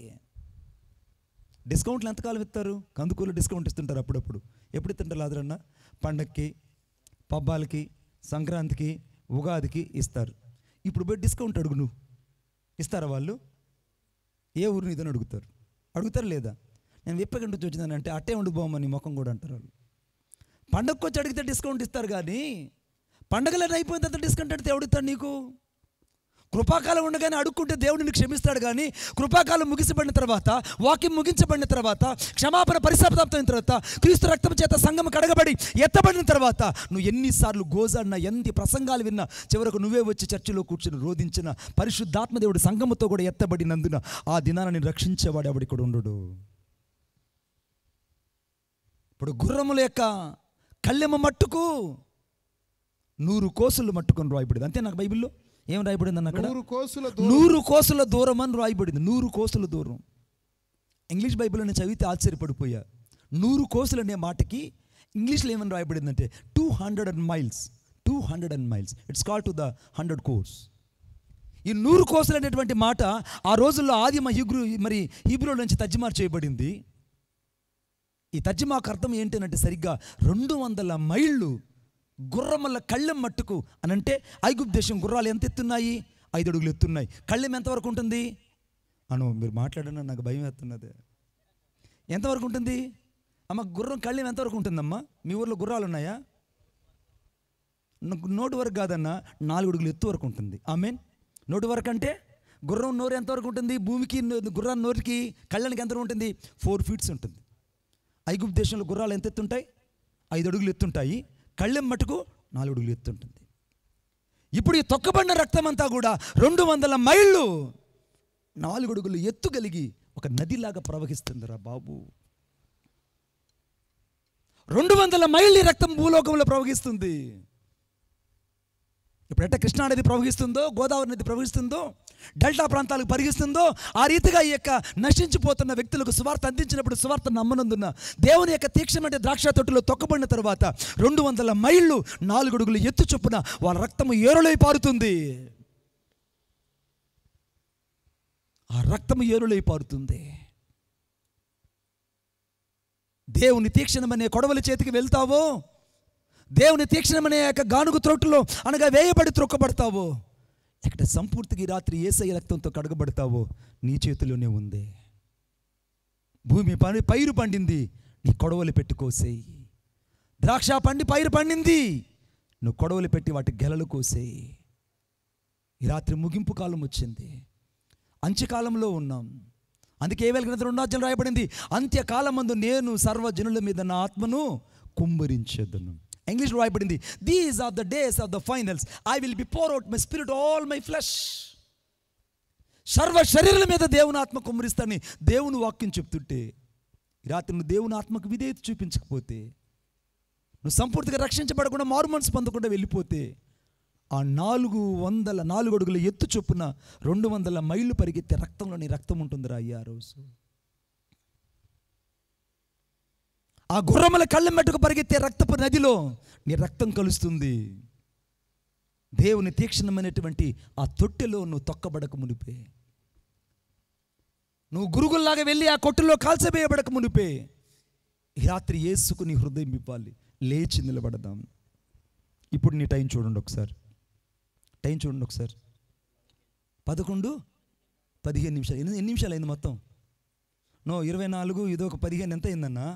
డిస్కౌంట్లు ఎంతకాలం ఇస్తారు? కందుకూలు డిస్కౌంట్ ఇస్తుంటారు అప్పుడప్పుడు. ఎప్పుడు ఇస్తుంటారు లాదరన్న? పండక్కి, పబ్బాలకి, సంక్రాంతికి, ఉగాదికి ఇస్తారు. ఇప్పుడు పోయి డిస్కౌంట్ అడుగు, నువ్వు ఇస్తారా వాళ్ళు? ఏ ఊరు నీదని అడుగుతారు లేదా? నేను విప్పగంట వచ్చిందానంటే అట్టే ఉండిపోమని ముఖం కూడా అంటారు వాళ్ళు. పండగకు వచ్చి అడిగితే డిస్కౌంట్ ఇస్తారు, కానీ పండగలను అయిపోయిన తర్వాత డిస్కౌంట్ అడిగితే ఎవడుతాడు నీకు? కృపాకాలం ఉండగానే అడుక్కుంటే దేవుడిని క్షమిస్తాడు, కానీ కృపాకాలం ముగిసిపడిన తర్వాత, వాక్యం ముగించబడిన తర్వాత, క్షమాపణ పరిశాపతాప్తమైన తర్వాత, క్రీస్తు రక్తం చేత సంఘం కడగబడి ఎత్తబడిన తర్వాత నువ్వు ఎన్నిసార్లు గోజాడినా, ఎన్ని ప్రసంగాలు విన్నా, చివరకు నువ్వే వచ్చి చర్చిలో కూర్చుని రోధించిన పరిశుద్ధాత్మదేవుడు సంఘముతో కూడా ఎత్తబడినందున ఆ దినాన్ని రక్షించేవాడు ఎవడు ఇక్కడ ఉండడు. ఇప్పుడు గుర్రముల యొక్క కళ్ళెమ మట్టుకు 100 కోసులు మట్టుకొని రాయబడింది. అంతే నాకు బైబిల్లో ఏం రాయబడింది అన్న? అక్కడ 100 కోసుల దూరం అని రాయబడింది. 100 కోసుల దూరం. ఇంగ్లీష్ బైబిల్లో నేను చదివితే ఆశ్చర్యపడిపోయా. 100 కోసులు అనే మాటకి ఇంగ్లీష్లో ఏమని రాయబడిందంటే 200 miles. 200 miles. It's called to the 100 course. ఈ 100 కోసులు అనేటువంటి మాట ఆ రోజుల్లో ఆదిమ హీబ్రూ నుంచి తర్జుమా చేయబడింది. ఈ తర్జుమాకు అర్థం ఏంటంటే సరిగ్గా 200 మైళ్ళు గుర్రముల కళ్ళెం మట్టుకు అనంటే, ఐగుప్తు దేశం గుర్రాలు ఎంత ఎత్తున్నాయి? 5 అడుగులు ఎత్తున్నాయి. కళ్ళెం ఎంతవరకు ఉంటుంది? మీరు మాట్లాడన్నా నాకు భయం వేస్తున్నది. ఎంతవరకు ఉంటుంది అమ్మ గుర్రం కళ్ళెం ఎంతవరకు ఉంటుందమ్మా? మీ ఊర్లో గుర్రాలు ఉన్నాయా? నోటి వరకు కాదన్నా, 4 అడుగులు ఎత్తు వరకు ఉంటుంది. ఆమెన్. నోటి వరకు అంటే గుర్రం నోరు ఎంతవరకు ఉంటుంది? భూమికి గుర్రం నోటికి కళ్ళనికి ఎంత ఉంటుంది? 4 ఫీట్స్ ఉంటుంది. ఐగుప్తు దేశంలో గుర్రాలు ఎంత ఎత్తుంటాయి? 5 అడుగులు ఎత్తుంటాయి. కళ్ళెం మటుకు 4 అడుగులు ఎత్తుంటుంది. ఇప్పుడు ఈ తొక్కబడిన రక్తం అంతా కూడా 200 మైళ్ళు 4 అడుగులు ఎత్తు కలిగి ఒక నదిలాగా ప్రవహిస్తుందిరా బాబు. 200 మైళ్ళ రక్తం భూలోకంలో ప్రవహిస్తుంది. ఇప్పుడెట్ట కృష్ణా నది ప్రవహిస్తుందో, గోదావరి నది ప్రవహిస్తుందో, డెల్టా ప్రాంతాలకు పరిగిస్తుందో, ఆ రీతిగా ఈ యొక్క నశించిపోతున్న వ్యక్తులకు సువార్త అందించినప్పుడు సువార్త నమ్మనందున దేవుని యొక్క తీక్షణమైన ద్రాక్ష తొట్టులో తొక్కబడిన తర్వాత 200 మైళ్ళు 4 అడుగులు ఎత్తు చొప్పున వాళ్ళ రక్తము ఏరులై పారుతుంది. ఆ రక్తము ఏరులై పారుతుంది. దేవుని తీక్షణమనే కొడవలి చేతికి వెళ్తావో, దేవుని తీక్షణమనే యొక్క గానుగు త్రొట్టులో అనగా వేయబడి త్రొక్కబడతావో, ఎక్కడ సంపూర్తిగా రాత్రి యేసయ్య రక్తంతో కడగబడతావో నీ చేతిలోనే ఉంది. భూమి పైరు పండింది, నీ కొడవలి పెట్టి కోసేయి. ద్రాక్ష పైరు పండింది, నువ్వు కొడవలి పెట్టి వాటి గెలలు కోసేయి. ఈ రాత్రి ముగింపు కాలం వచ్చింది. అంత్యకాలంలో ఉన్నాం. అందుకే ఏవేల గ్రంథం 2వ అధ్యాయం రాయబడింది, అంత్యకాలమందు నేను సర్వజనుల మీద నా ఆత్మను కుమ్మరించెదను. ఇంగ్లీష్లో రాయబడింది, these are the days of the finals, I will be pour out my spirit all my flesh. సర్వ శరీరాల మీద దేవుని ఆత్మ కుమ్మరిస్తానని దేవుని వాక్యం చెప్తుంటే, ఈ రాత్రి నువ్వు దేవుని ఆత్మకు విధేయత చూపించకపోతే నువ్వు సంపూర్తిగా రక్షించబడకుండా మారు మనసు పొందకుండా వెళ్ళిపోతే ఆ 400 అడుగుల ఎత్తు చొప్పున 200 మైళ్ళు పరిగెత్తే రక్తంలో నీ రక్తం ఉంటుందిరా అయ్యా ఆ రోజు. ఆ గుర్రముల కళ్ళ మెట్టుకు పరిగెత్తే రక్తపు నదిలో నీ రక్తం కలుస్తుంది. దేవుని తీక్షణమైనటువంటి ఆ తొట్టెలో నువ్వు తొక్కబడక మునిపే, నువ్వు గురుగుల్లాగా వెళ్ళి ఆ కొట్టులో కాల్చబేయబడక మునిపే ఈ రాత్రి యేసుకు నీ హృదయం ఇవ్వాలి. లేచి నిలబడదాం. ఇప్పుడు నీ టైం చూడండి ఒకసారి, టైం చూడండి ఒకసారి. 11:15 నిమిషాలు. ఎన్ని నిమిషాలు అయింది మొత్తం? 24 ఇదొక 15 ఎంత అయిందన్నా?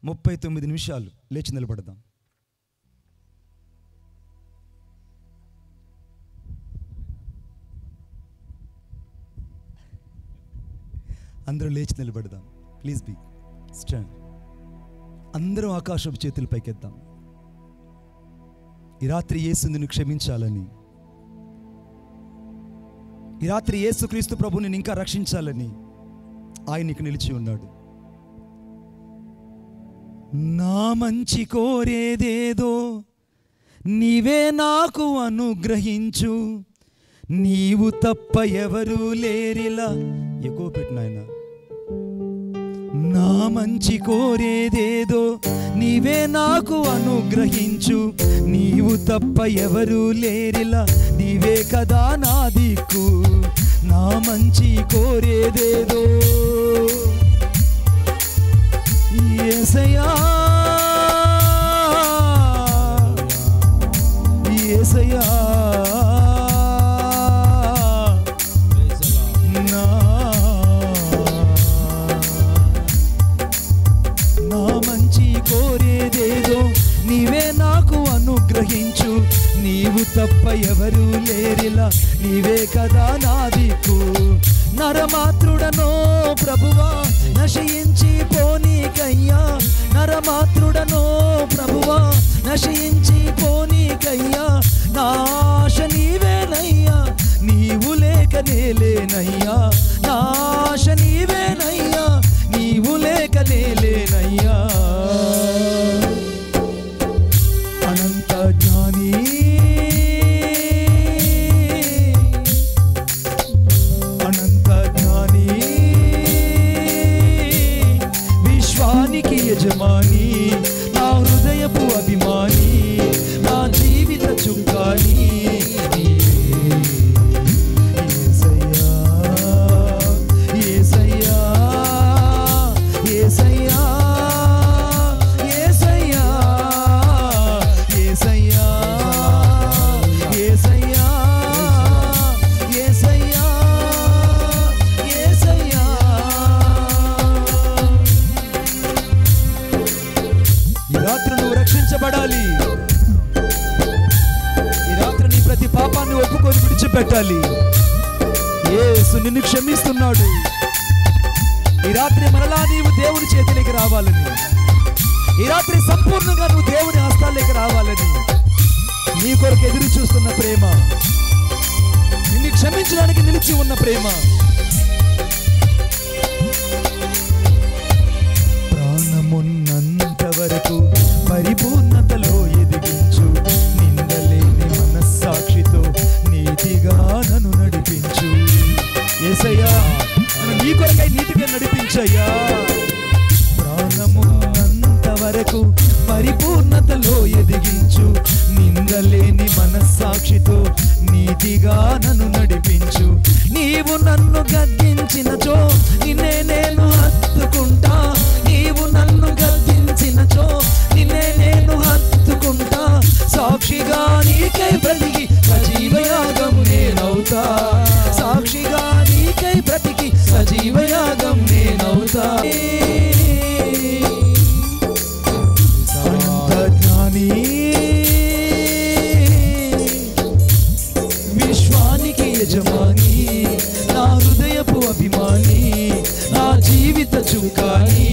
39 నిమిషాలు. లేచి నిలబడదాం. అందరూ లేచి నిలబడదాం. Please be stand. అందరూ ఆకాశపు చేతులు పైకెద్దాం. ఈ రాత్రి యేసు నిన్ను క్షమించాలని, ఈ రాత్రి యేసుక్రీస్తు ప్రభు నిన్ను ఇంకా రక్షించాలని ఆయన నీకు నిలిచి ఉన్నాడు. నా మంచి కోరేదేదో నీవే నాకు అనుగ్రహించు, నీవు తప్ప ఎవరు లేరిలా. ఎక్కువ పెట్టిన ఆయన. నా మంచి కోరేదేదో నీవే నాకు అనుగ్రహించు, నీవు తప్ప ఎవరు లేరిలా, నీవే కదా నా దిక్కు. నా మంచి కోరేదేదో యేసయ్యా, యేసయ్యా, కోరేదేదో నీవే నాకు అనుగ్రహించు, నీవు తప్ప ఎవరు లేరిలా, నీవే కదా నా దిక్కు. నరమాత్రుడనో ప్రభువా నశయించి పోనీకయ్యా, నరమాత్రుడనో ప్రభువా నశయించి పోనీకయ్యా, నా ఆశ నీవేనయ్యా, నీవు లేక నేలేనయ్యా, నా ఆశ నీవేనయ్యా, నీవు లేక నేలేనయ్యా. అనంత జ్ఞాని, అనంత జ్ఞాని, విశ్వానికి యజమాని, నా హృదయపు అభిమాని, నా జీవిత చుక్కాని, రక్షించబడాలి. ఈ రాత్రి నీ ప్రతి పాపాన్ని ఒప్పుకొని విడిచిపెట్టాలి. యేసు నిన్ను క్షమిస్తున్నాడు. ఈ రాత్రి మరలా నీవు దేవుని చేతిలోకి రావాలని, ఈ రాత్రి సంపూర్ణంగా నువ్వు దేవుని హస్తాల్లోకి రావాలని నీ కొరకు ఎదురు చూస్తున్న ప్రేమ, నిన్ను క్షమించడానికి నిలిచి ఉన్న ప్రేమ. ప్రాణమున్నంత వరకు పరిపూర్ణతలో ఎదిగించు, నిందలేని మనస్సాక్షితో నీతిగా నన్ను నడిపించు. యేసయ్యా నీ కొరకై నీతిగా నడిపించయ్యా. ప్రాణమున్నంత వరకు పరిపూర్ణతలో ఎదిగించు, నిందలేని మనస్సాక్షితో నీతిగా నన్ను నడిపించు. నీవు నన్ను గద్దించినచో నిన్నే నేను హత్తుకుంటా, నీవు నన్ను గద్దించినచో నిన్నే నేను హత్తుకుంటా. సాక్షిగా నీకై బ్రతికి సజీవయాగం నేనవుతా, సాక్షిగా నీకై బ్రతికి సజీవయాగం నేనవుతా. జ్ఞాని, విశ్వానికి యజమాని, నా హృదయపు అభిమాని, నా జీవిత చుక్కాని,